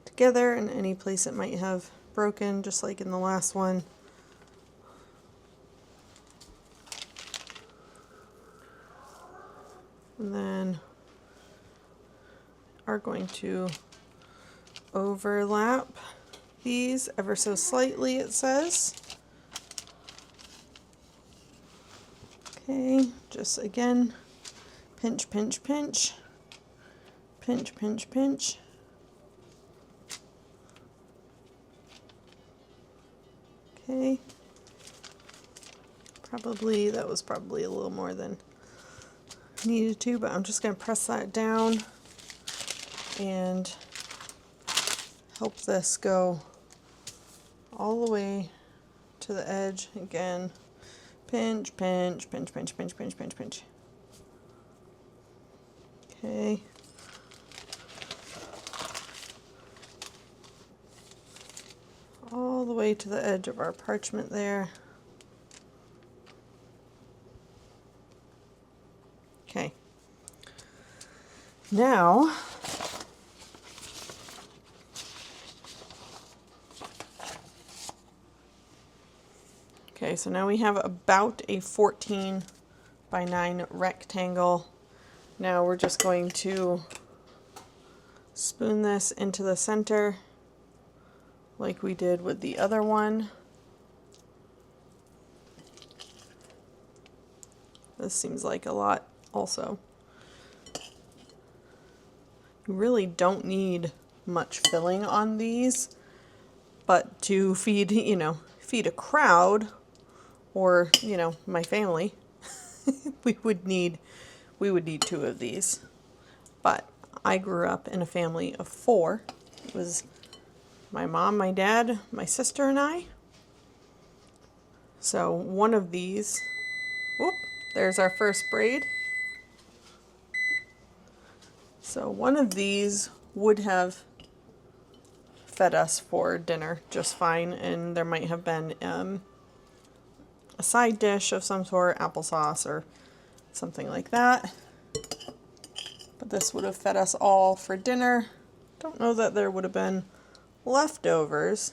Speaker 1: together in any place it might have broken, just like in the last one. And then are going to overlap these ever so slightly, it says. Okay, just again, pinch, pinch, pinch, pinch, pinch, pinch. Okay, that was probably a little more than needed to, but I'm just going to press that down and help this go all the way to the edge. Again, pinch, pinch, pinch, pinch, pinch, pinch, pinch, pinch. Okay. All the way to the edge of our parchment there. Okay. Now, so now we have about a 14 by 9 rectangle. Now we're just going to spoon this into the center like we did with the other one. This seems like a lot also. You really don't need much filling on these, but to feed, feed a crowd or, my family, we would need 2 of these. But I grew up in a family of 4. It was my mom, my dad, my sister, and I. So one of these, whoop, there's our first braid. So one of these would have fed us for dinner just fine, and there might have been a side dish of some sort, applesauce or something like that. But this would have fed us all for dinner. Don't know that there would have been leftovers,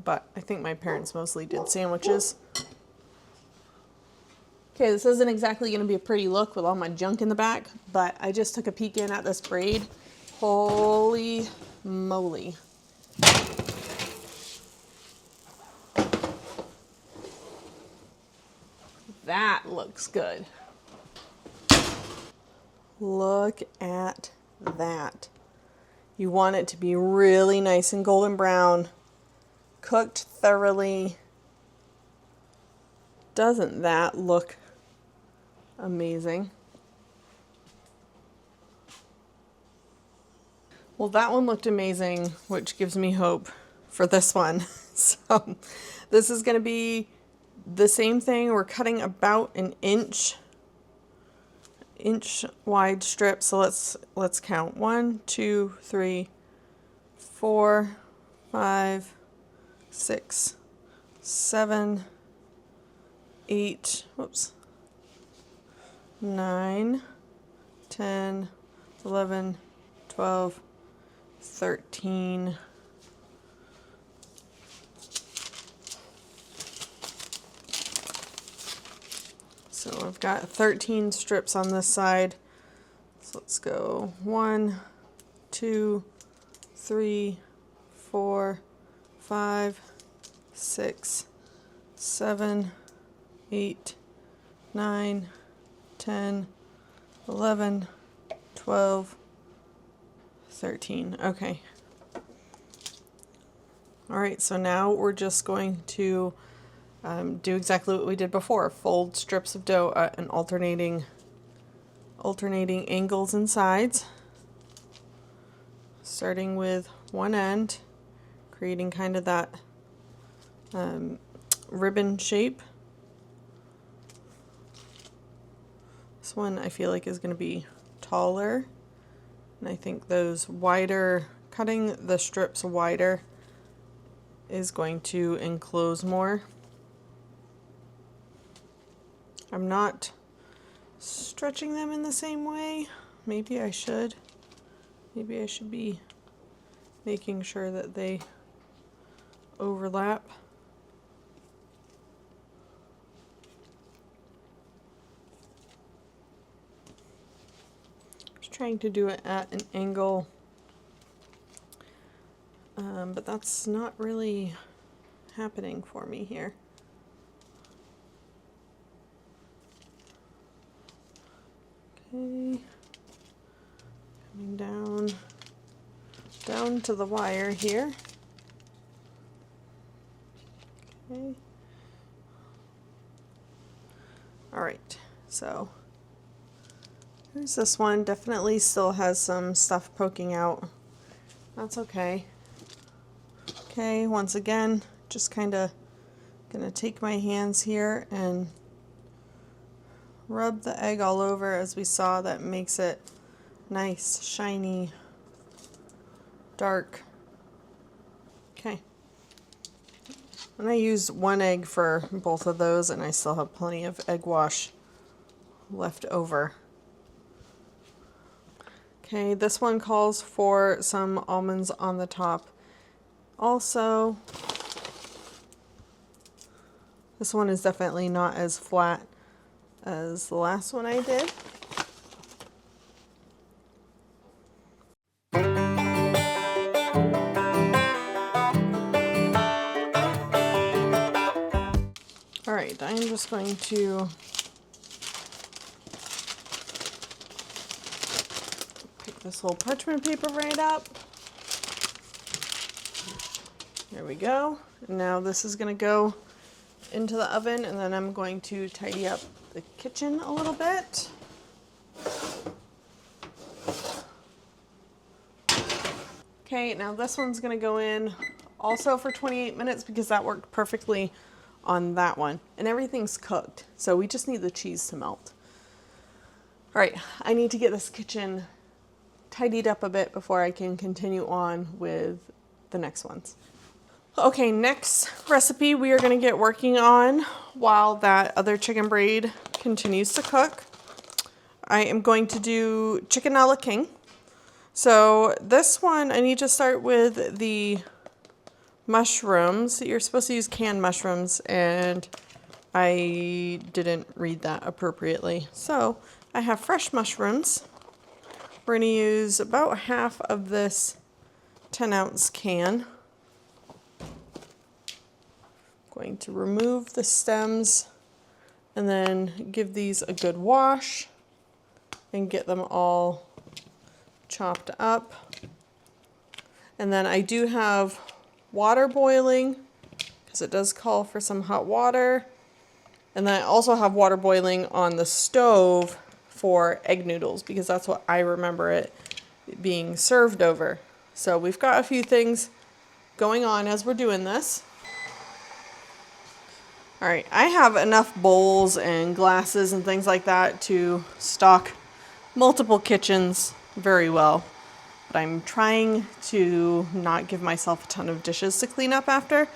Speaker 1: but I think my parents mostly did sandwiches. Okay, this isn't exactly going to be a pretty look with all my junk in the back, but I just took a peek in at this braid. Holy moly. That looks good. Look at that. You want it to be really nice and golden brown, cooked thoroughly. Doesn't that look amazing? Well, that one looked amazing, which gives me hope for this one. So this is going to be the same thing. We're cutting about an inch wide strip. So let's count 1, 2, 3, 4, 5, 6, 7, 8, whoops, 9, 10, 11, 12, 13. So I've got 13 strips on this side. So let's go 1, 2, 3, 4, 5, 6, 7, 8, 9, 10, 11, 12, 13. Okay. All right, so now we're just going to do exactly what we did before. Fold strips of dough at an alternating alternating angles and sides, starting with one end, creating kind of that ribbon shape. This one I feel like is going to be taller, and I think those wider, cutting the strips wider is going to enclose more. I'm not stretching them in the same way. Maybe I should. Maybe I should be making sure that they overlap. Just trying to do it at an angle, but that's not really happening for me here. Okay, coming down to the wire here. Okay. All right, so here's this one. Definitely still has some stuff poking out. That's okay. Okay, once again, just kind of gonna take my hands here and rub the egg all over. As we saw, that makes it nice, shiny, dark. Okay. And I used one egg for both of those, and I still have plenty of egg wash left over. Okay, this one calls for some almonds on the top. Also, this one is definitely not as flat as the last one I did. All right, I'm just going to pick this little parchment paper right up. There we go. Now this is going to go into the oven, and then I'm going to tidy up the kitchen a little bit. Okay, now this one's going to go in also for 28 minutes because that worked perfectly on that one. And everything's cooked, so we just need the cheese to melt. All right, I need to get this kitchen tidied up a bit before I can continue on with the next ones. Okay, next recipe we are going to get working on while that other chicken braid continues to cook. I am going to do chicken a la king. So this one, I need to start with the mushrooms. You're supposed to use canned mushrooms, and I didn't read that appropriately. So I have fresh mushrooms. We're going to use about half of this 10-ounce can. Going to remove the stems and then give these a good wash and get them all chopped up. And then I do have water boiling because it does call for some hot water. And then I also have water boiling on the stove for egg noodles because that's what I remember it being served over. So we've got a few things going on as we're doing this. All right, I have enough bowls and glasses and things like that to stock multiple kitchens very well. But I'm trying to not give myself a ton of dishes to clean up after.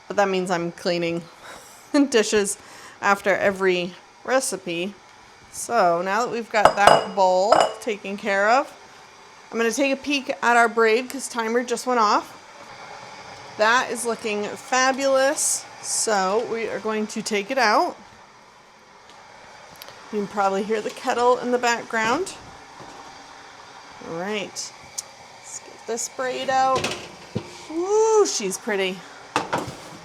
Speaker 1: But that means I'm cleaning dishes after every recipe. So now that we've got that bowl taken care of, I'm going to take a peek at our braid because timer just went off. That is looking fabulous. So we are going to take it out. You can probably hear the kettle in the background. All right, let's get this braid out. Woo, she's pretty.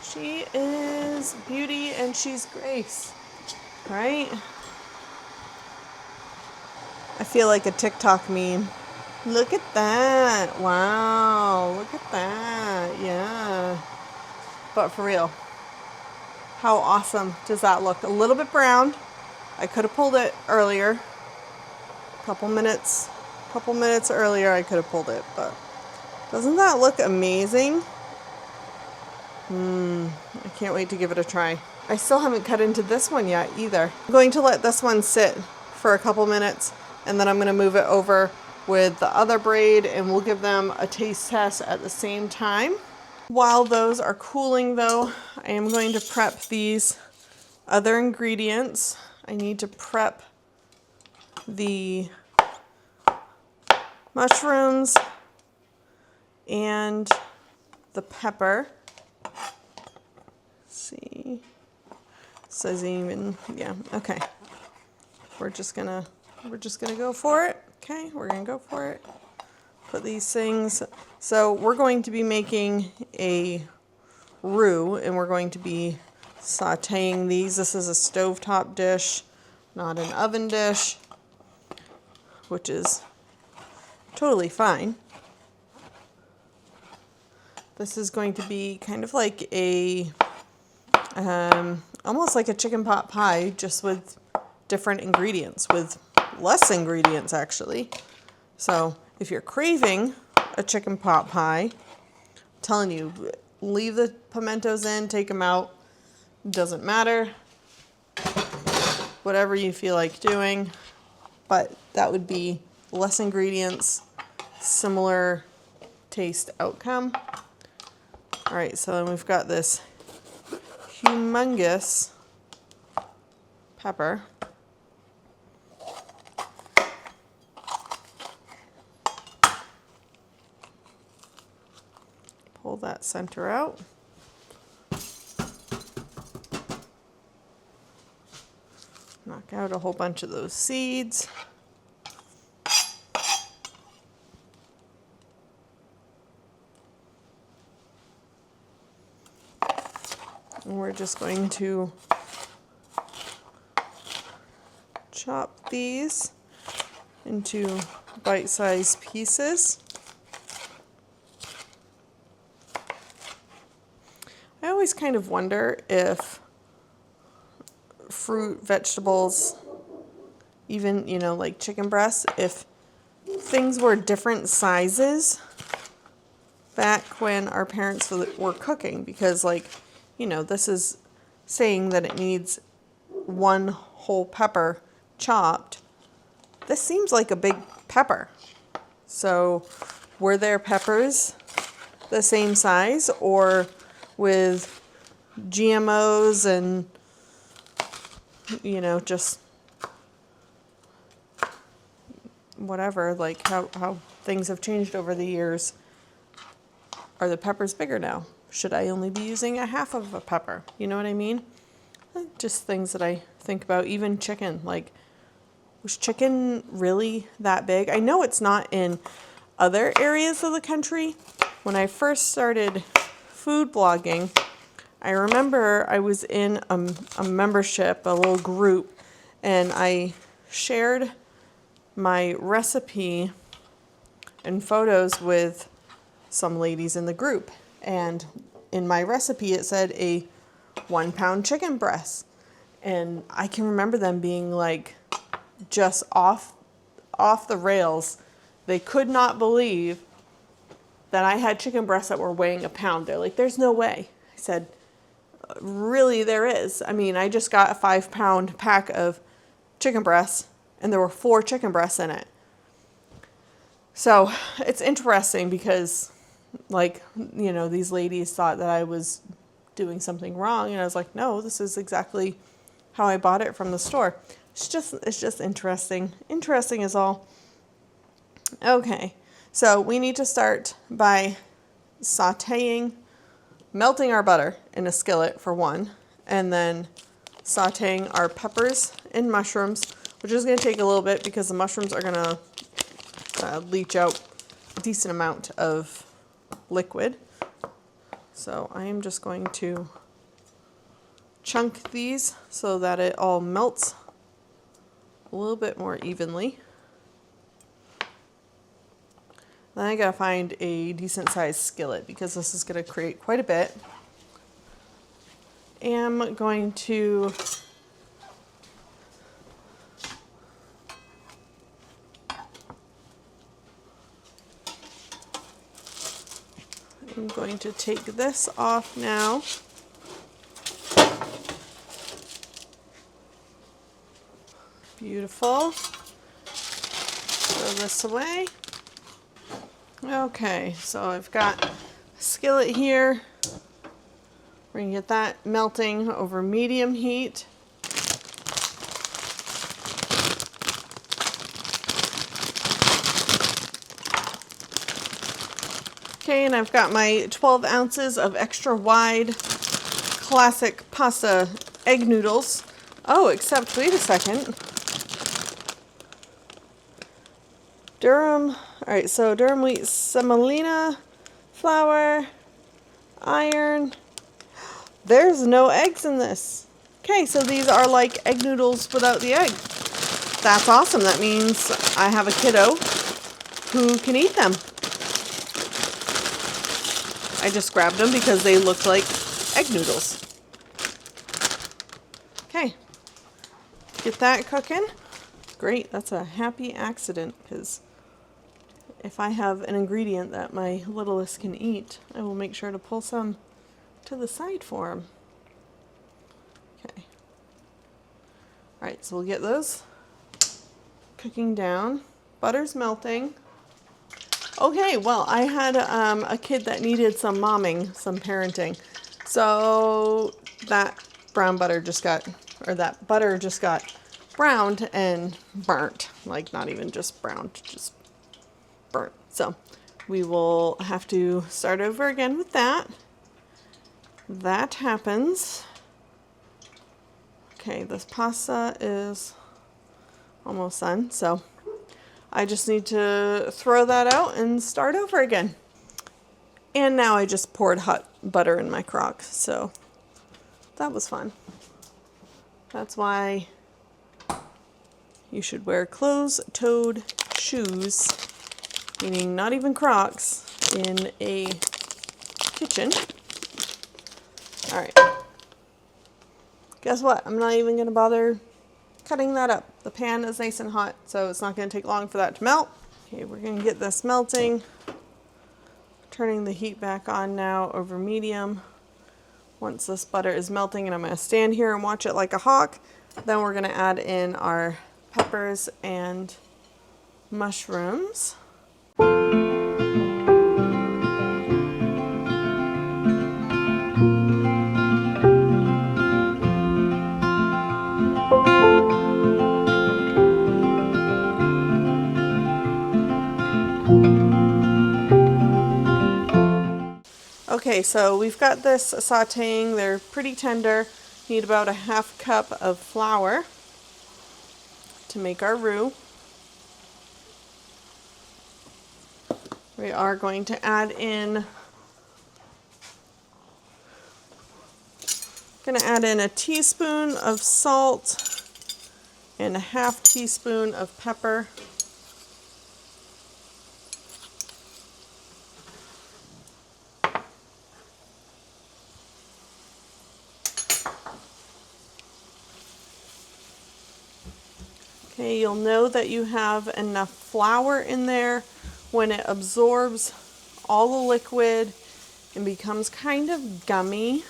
Speaker 1: She is beauty and she's grace, right? I feel like a TikTok meme. Look at that. Wow, look at that. Yeah. But for real, how awesome does that look? A little bit brown. I could have pulled it earlier. Couple minutes earlier I could have pulled it, but doesn't that look amazing? I can't wait to give it a try. I still haven't cut into this one yet either. I'm going to let this one sit for a couple minutes, and then I'm going to move it over with the other braid, and we'll give them a taste test at the same time. While those are cooling though, I am going to prep these other ingredients. I need to prep the mushrooms and the pepper. Let's see, says even, yeah, okay. We're just gonna go for it. Okay, we're gonna go for it. Put these things. So we're going to be making a roux, and we're going to be sauteing these. This is a stovetop dish, not an oven dish, which is totally fine. This is going to be kind of like a, almost like a chicken pot pie, just with different ingredients, with less ingredients actually. So if you're craving a chicken pot pie, I'm telling you, leave the pimentos in, take them out, doesn't matter, whatever you feel like doing, but that would be less ingredients, similar taste outcome. All right, so then we've got this humongous pepper. Pull that center out. Knock out a whole bunch of those seeds. And we're just going to chop these into bite-sized pieces. I always kind of wonder if fruit, vegetables, even, you know, like chicken breasts, if things were different sizes back when our parents were cooking, because, like, you know, this is saying that it needs one whole pepper chopped. This seems like a big pepper. So were their peppers the same size, or with GMOs and, you know, just whatever, like how things have changed over the years? Are the peppers bigger now? Should I only be using a half of a pepper? You know what I mean? Just things that I think about. Even chicken, like, was chicken really that big? I know it's not in other areas of the country. When I first started food blogging, I remember I was in a membership, a little group, and I shared my recipe and photos with some ladies in the group. And in my recipe, it said a 1 pound chicken breast. And I can remember them being like just off the rails. They could not believe that I had chicken breasts that were weighing a pound. They're like, there's no way. I said, really, there is. I mean, I just got a 5 pound pack of chicken breasts, and there were 4 chicken breasts in it. So it's interesting because, like, you know, these ladies thought that I was doing something wrong, and I was like, no, this is exactly how I bought it from the store. It's just interesting. Interesting is all. Okay, so we need to start by sauteing, melting our butter in a skillet for one, and then sauteing our peppers and mushrooms, which is going to take a little bit because the mushrooms are going to leach out a decent amount of liquid. So I am just going to chunk these so that it all melts a little bit more evenly. Then I gotta find a decent sized skillet because this is gonna create quite a bit. I'm going to going to take this off now. Beautiful. Throw this away. Okay, so I've got a skillet here. We're going to get that melting over medium heat. Okay, and I've got my 12 ounces of extra wide classic pasta egg noodles. Oh, except, wait a second. Durum, alright, so durum wheat semolina, flour, iron. There's no eggs in this. Okay, so these are like egg noodles without the egg. That's awesome. That means I have a kiddo who can eat them. I just grabbed them because they look like egg noodles. Okay, get that cooking. Great, that's a happy accident, because if I have an ingredient that my littlest can eat, I will make sure to pull some to the side for him. Okay. Alright, so we'll get those cooking down. Butter's melting. Okay, well, I had a kid that needed some momming, some parenting. So that brown butter just got, or that butter just got browned and burnt. Like, not even just browned, just burnt. So we will have to start over again with that. That happens. Okay, this pasta is almost done, so I just need to throw that out and start over again. And now I just poured hot butter in my crock, so that was fun. That's why you should wear closed-toed shoes, meaning not even Crocs, in a kitchen. Alright. Guess what? I'm not even going to bother cutting that up. The pan is nice and hot, so it's not going to take long for that to melt. Okay, we're going to get this melting. Turning the heat back on now over medium. Once this butter is melting, and I'm going to stand here and watch it like a hawk, then we're going to add in our peppers and mushrooms. Okay, so we've got this sauteing. They're pretty tender. Need about a half cup of flour to make our roux. We are going to add in a teaspoon of salt and a half teaspoon of pepper. Okay, you'll know that you have enough flour in there when it absorbs all the liquid and becomes kind of gummy.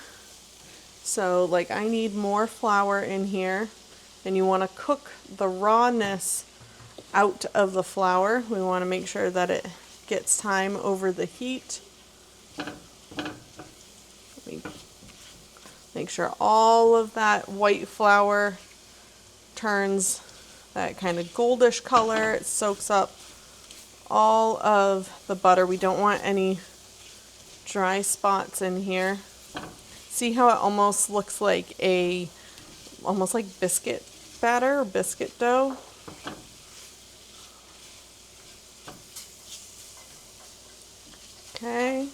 Speaker 1: So, like, I need more flour in here, and you want to cook the rawness out of the flour. We want to make sure that it gets time over the heat. Let me make sure all of that white flour turns that kind of goldish color. It soaks up all of the butter. We don't want any dry spots in here. See how it almost looks like almost like biscuit batter or biscuit dough? Okay.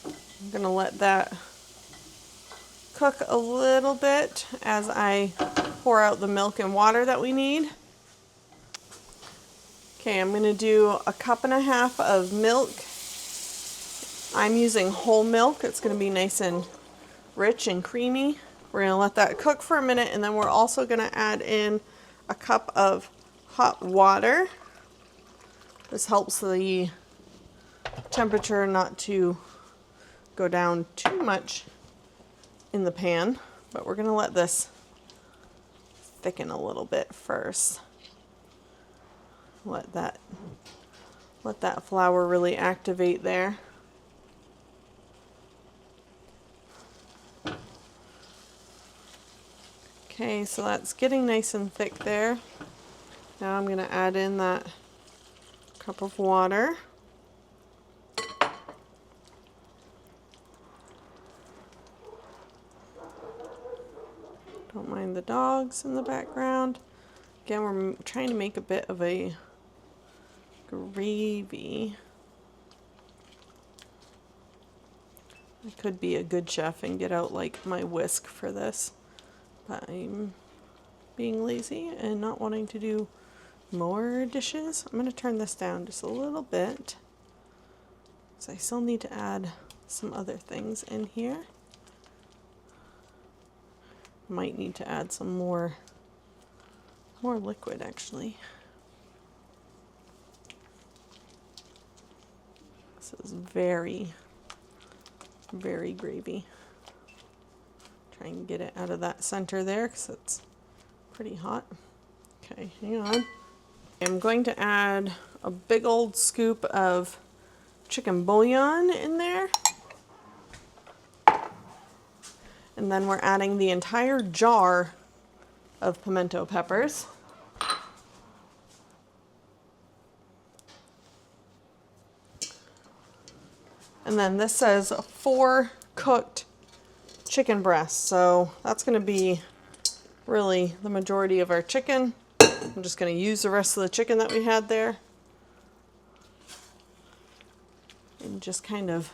Speaker 1: I'm gonna let that cook a little bit as I pour out the milk and water that we need. Okay, I'm going to do a cup and a half of milk. I'm using whole milk. It's going to be nice and rich and creamy. We're going to let that cook for a minute, and then we're also going to add in a cup of hot water. This helps the temperature not to go down too much in the pan, but we're going to let this thicken a little bit first. Let that flour really activate there. Okay, so that's getting nice and thick there. Now I'm going to add in that cup of water. Don't mind the dogs in the background. Again, we're trying to make a bit of a gravy. I could be a good chef and get out like my whisk for this, but I'm being lazy and not wanting to do more dishes. I'm going to turn this down just a little bit, so I still need to add some other things in here. Might need to add some more liquid actually. This is very, very gravy. Try and get it out of that center there because it's pretty hot. Okay, hang on. I'm going to add a big old scoop of chicken bouillon in there. And then we're adding the entire jar of pimento peppers. And then this says 4 cooked chicken breasts, so that's going to be really the majority of our chicken. I'm just going to use the rest of the chicken that we had there and just kind of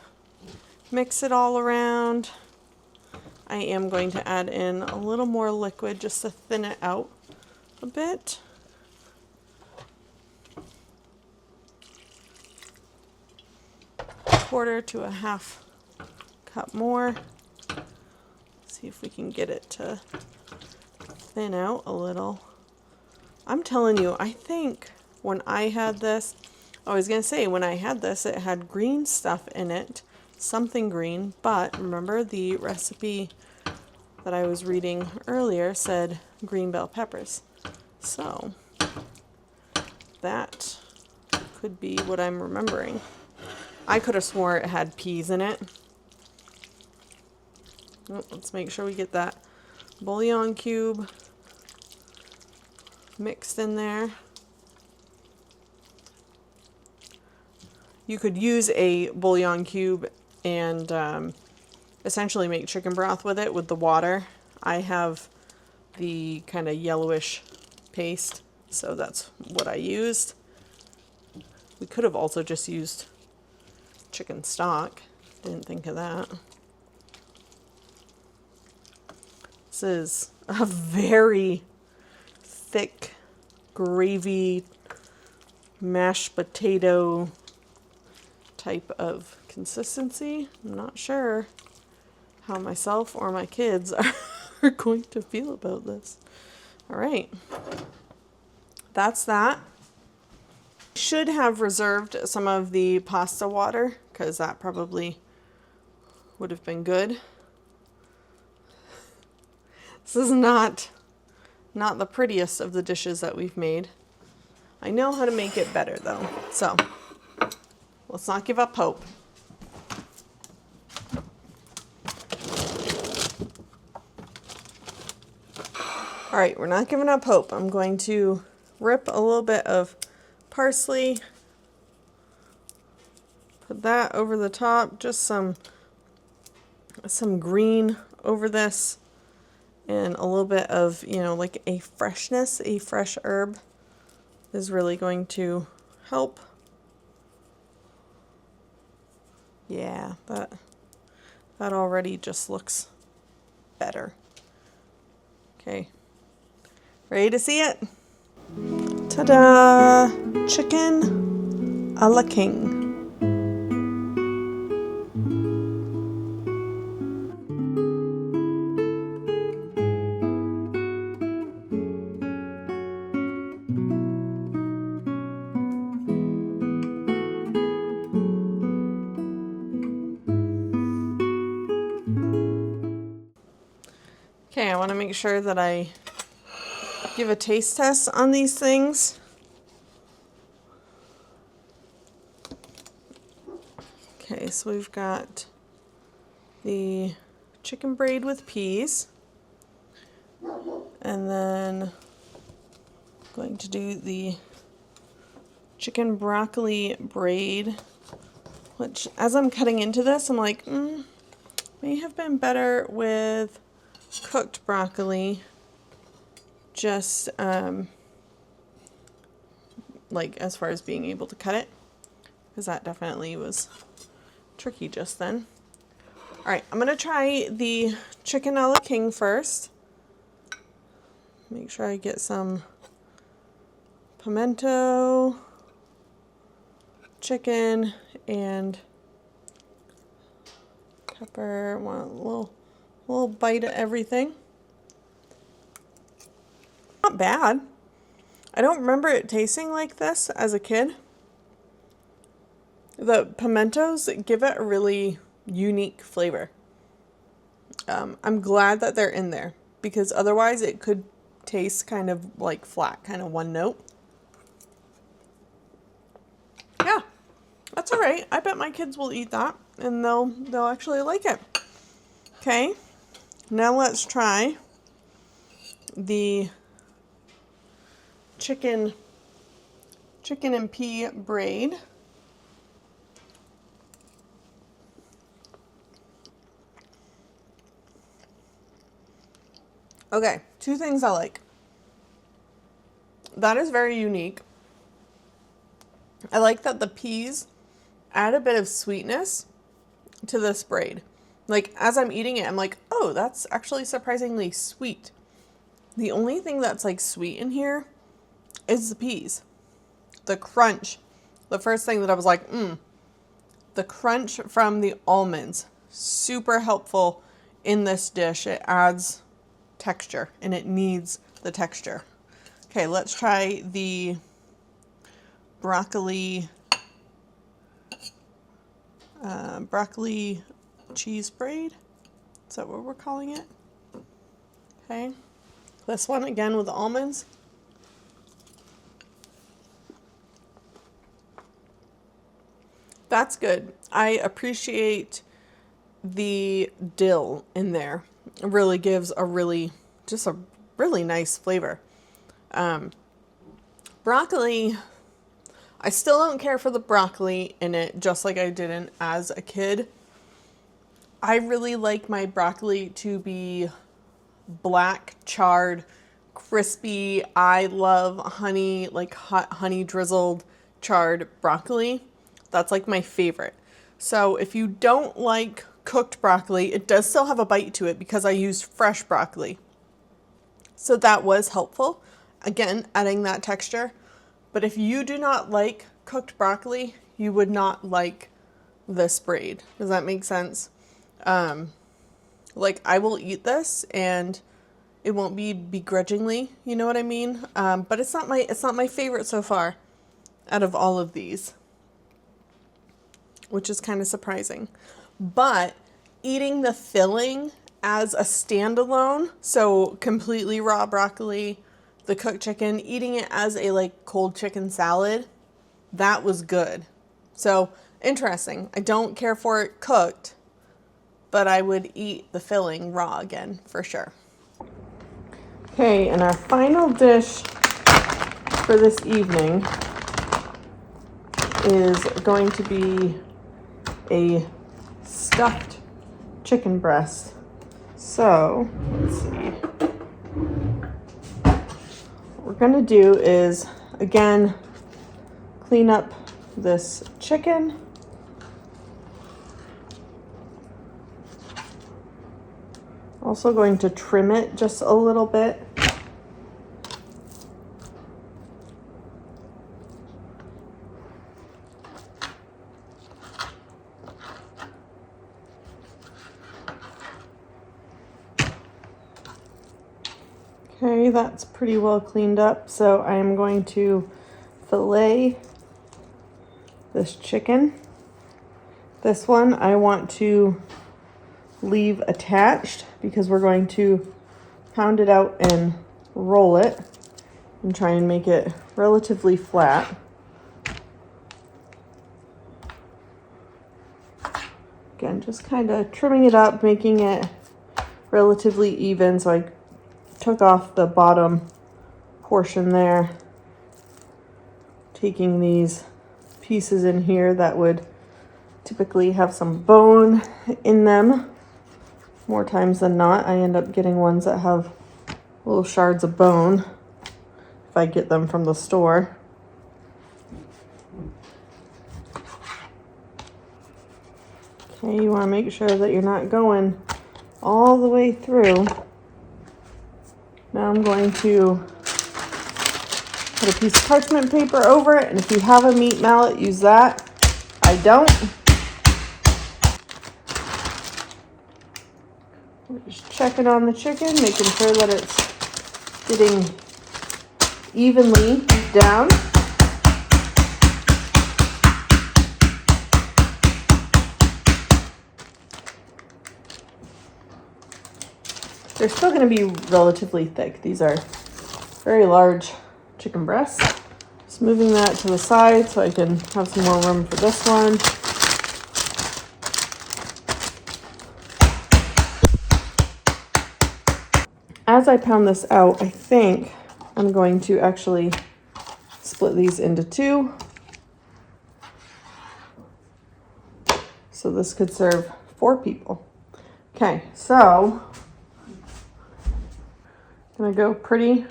Speaker 1: mix it all around. I am going to add in a little more liquid just to thin it out a bit. Quarter to a half cup more. See if we can get it to thin out a little. I'm telling you, I think when I had this, I was going to say when I had this, it had green stuff in it, something green, but remember the recipe that I was reading earlier said green bell peppers. So that could be what I'm remembering. I could have swore it had peas in it. Oh, let's make sure we get that bouillon cube mixed in there. You could use a bouillon cube and essentially make chicken broth with it with the water. I have the kind of yellowish paste, so that's what I used. We could have also just used chicken stock. Didn't think of that. This is a very thick gravy, mashed potato type of consistency. I'm not sure how myself or my kids are going to feel about this. All right, that's that. Should have reserved some of the pasta water because that probably would have been good. This is not the prettiest of the dishes that we've made. I know how to make it better though, so let's not give up hope. All right, we're not giving up hope. I'm going to rip a little bit of parsley, put that over the top, just some green over this, and a little bit of, like a freshness, a fresh herb is really going to help. Yeah, that already just looks better. Okay, ready to see it? Ta-da! Chicken a la king. Okay, I want to make sure that I give a taste test on these things. Okay, so we've got the chicken braid with peas, and then going to do the chicken broccoli braid, which as I'm cutting into this, I'm like, may have been better with cooked broccoli, just like as far as being able to cut it, because that definitely was tricky just then. All right, I'm gonna try the chicken a la king first. Make sure I get some pimento, chicken, and pepper. Want a little bite of everything. Not bad. I don't remember it tasting like this as a kid. The pimentos give it a really unique flavor. I'm glad that they're in there, because otherwise it could taste kind of like flat, kind of one note. Yeah, that's all right. I bet my kids will eat that and they'll actually like it. Okay, now let's try the chicken and pea braid. Okay, two things I like. That is very unique. I like that the peas add a bit of sweetness to this braid. Like, as I'm eating it, I'm like, oh, that's actually surprisingly sweet. The only thing that's like sweet in here is the peas. The crunch. The first thing that I was like, the crunch from the almonds. Super helpful in this dish. It adds texture, and it needs the texture. Okay, let's try the broccoli cheese braid. Is that what we're calling it? Okay, this one again with the almonds. That's good. I appreciate the dill in there. It really gives a really nice flavor. Broccoli, I still don't care for the broccoli in it, just like I didn't as a kid. I really like my broccoli to be black, charred, crispy. I love honey, like hot honey drizzled charred broccoli. That's like my favorite. So if you don't like cooked broccoli, it does still have a bite to it because I used fresh broccoli. So that was helpful. Again, adding that texture. But if you do not like cooked broccoli, you would not like this braid. Does that make sense? Like, I will eat this and it won't be begrudgingly, you know what I mean? But it's not my favorite so far out of all of these, which is kind of surprising. But eating the filling as a standalone, so completely raw broccoli, the cooked chicken, eating it as a like cold chicken salad, that was good. So interesting. I don't care for it cooked, but I would eat the filling raw again for sure. Okay, and our final dish for this evening is going to be a stuffed chicken breast. So, let's see. What we're gonna do is, again, clean up this chicken. Also going to trim it just a little bit. Okay, that's pretty well cleaned up. So I am going to fillet this chicken. This one I want to leave attached because we're going to pound it out and roll it and try and make it relatively flat. Again, just kind of trimming it up, making it relatively even. So I took off the bottom portion there, taking these pieces in here that would typically have some bone in them. More times than not, I end up getting ones that have little shards of bone if I get them from the store. Okay, you want to make sure that you're not going all the way through. Now I'm going to put a piece of parchment paper over it, and if you have a meat mallet, use that. I don't. We're just checking on the chicken, making sure that it's getting evenly down. They're still going to be relatively thick. These are very large chicken breasts. Just moving that to the side so I can have some more room for this one. As I pound this out, I think I'm going to actually split these into two. So this could serve 4 people. Okay, so I'm gonna go pretty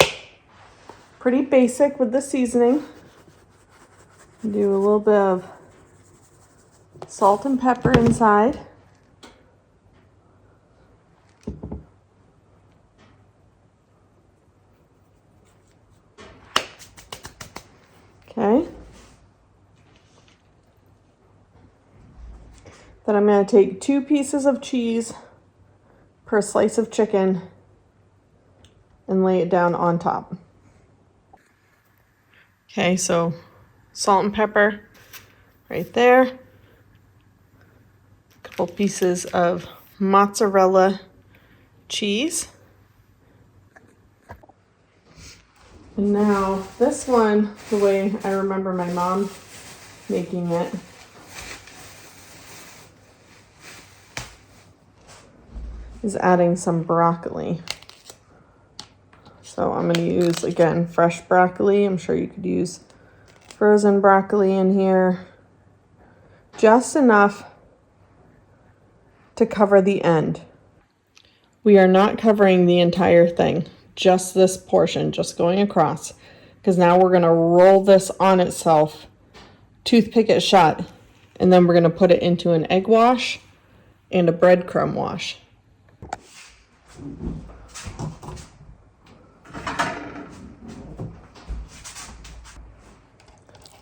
Speaker 1: basic with the seasoning. Do a little bit of salt and pepper inside. Okay. Then I'm going to take 2 pieces of cheese per slice of chicken and lay it down on top. Okay, so salt and pepper right there. A couple pieces of mozzarella cheese. And now this one, the way I remember my mom making it, is adding some broccoli. So I'm going to use, again, fresh broccoli. I'm sure you could use frozen broccoli in here. Just enough to cover the end. We are not covering the entire thing, just this portion, just going across. Because now we're going to roll this on itself, toothpick it shut, and then we're going to put it into an egg wash and a breadcrumb wash.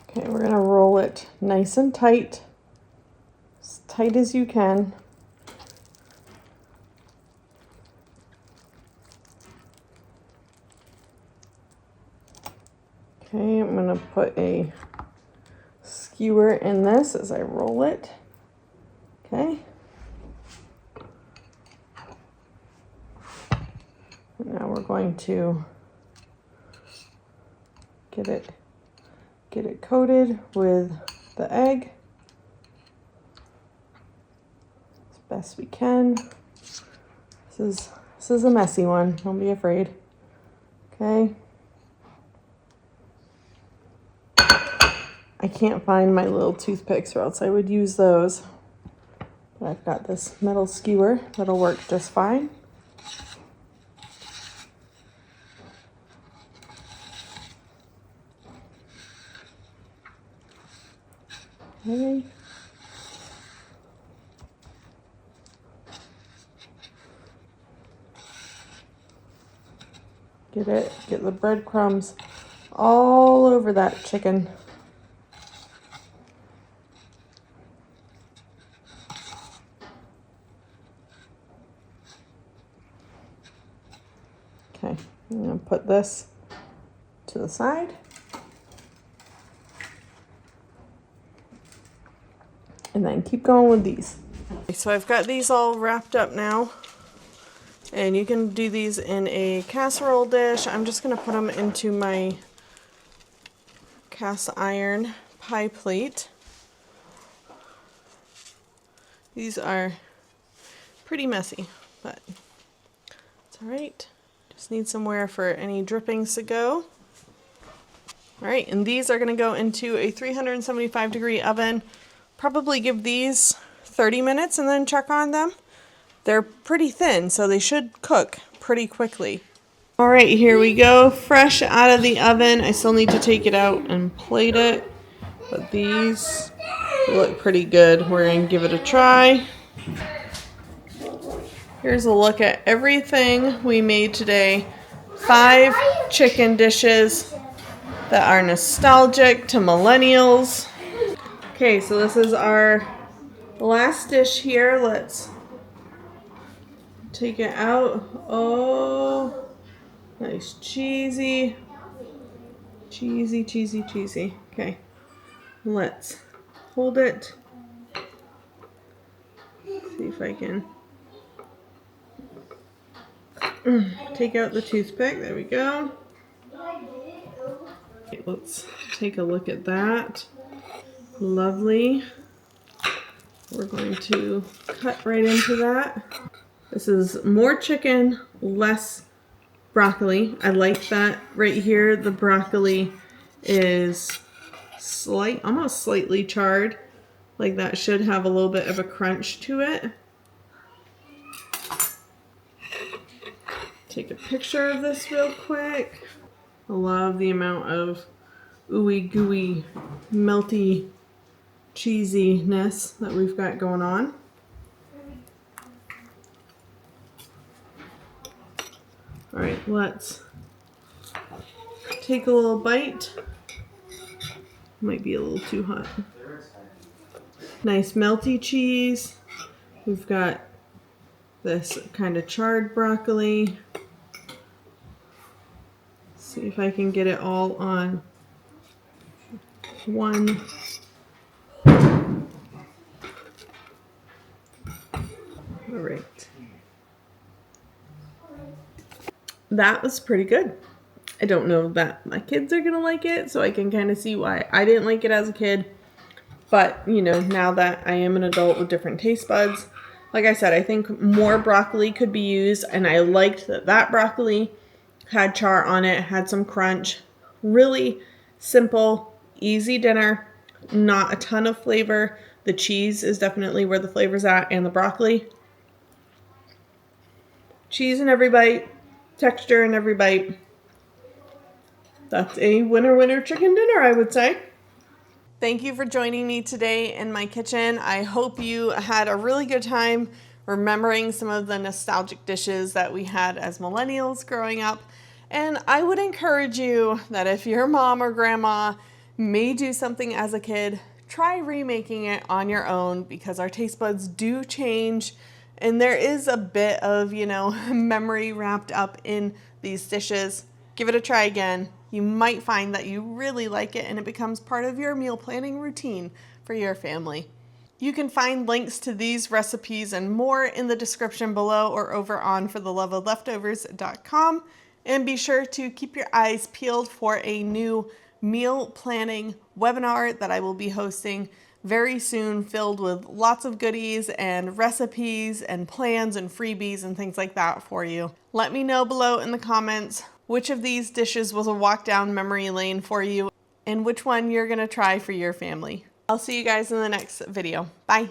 Speaker 1: Okay, we're going to roll it nice and tight, as tight as you can. Okay, I'm going to put a skewer in this as I roll it. Okay. Now we're going to get it coated with the egg as best we can. This is a messy one. Don't be afraid. Okay. I can't find my little toothpicks, or else I would use those. But I've got this metal skewer that'll work just fine. Okay. Get the breadcrumbs all over that chicken. Okay, I'm going to put this to the side. And then keep going with these. So I've got these all wrapped up now. And you can do these in a casserole dish. I'm just going to put them into my cast iron pie plate. These are pretty messy, but it's all right. Just need somewhere for any drippings to go. All right, and these are going to go into a 375-degree oven. Probably give these 30 minutes and then check on them. They're pretty thin, so they should cook pretty quickly. All right, here we go, fresh out of the oven. I still need to take it out and plate it, but these look pretty good. We're going to give it a try. Here's a look at everything we made today. 5 chicken dishes that are nostalgic to millennials. Okay, so this is our last dish here. Let's take it out. Oh, nice cheesy. Cheesy, cheesy, cheesy. Okay, let's hold it. See if I can take out the toothpick. There we go. Okay, let's take a look at that. Lovely. We're going to cut right into that. This is more chicken, less broccoli. I like that right here. The broccoli is almost slightly charred. Like that should have a little bit of a crunch to it. Take a picture of this real quick. I love the amount of ooey gooey, melty cheesiness that we've got going on. All right, let's take a little bite. Might be a little too hot. Nice melty cheese. We've got this kind of charred broccoli. See if I can get it all on one. All right. That was pretty good. I don't know that my kids are gonna like it, so I can kind of see why I didn't like it as a kid. But, you know, now that I am an adult with different taste buds, like I said, I think more broccoli could be used, and I liked that that broccoli had char on it, had some crunch. Really simple, easy dinner, not a ton of flavor. The cheese is definitely where the flavor's at, and the broccoli. Cheese in every bite, texture in every bite. That's a winner chicken dinner, I would say. Thank you for joining me today in my kitchen. I hope you had a really good time remembering some of the nostalgic dishes that we had as millennials growing up. And I would encourage you that if your mom or grandma may do something as a kid, try remaking it on your own, because our taste buds do change. And there is a bit of, you know, memory wrapped up in these dishes. Give it a try again. You might find that you really like it and it becomes part of your meal planning routine for your family. You can find links to these recipes and more in the description below or over on fortheloveofleftovers.com. And be sure to keep your eyes peeled for a new meal planning webinar that I will be hosting very soon, filled with lots of goodies and recipes and plans and freebies and things like that for you. Let me know below in the comments which of these dishes was a walk down memory lane for you and which one you're going to try for your family. I'll see you guys in the next video. Bye.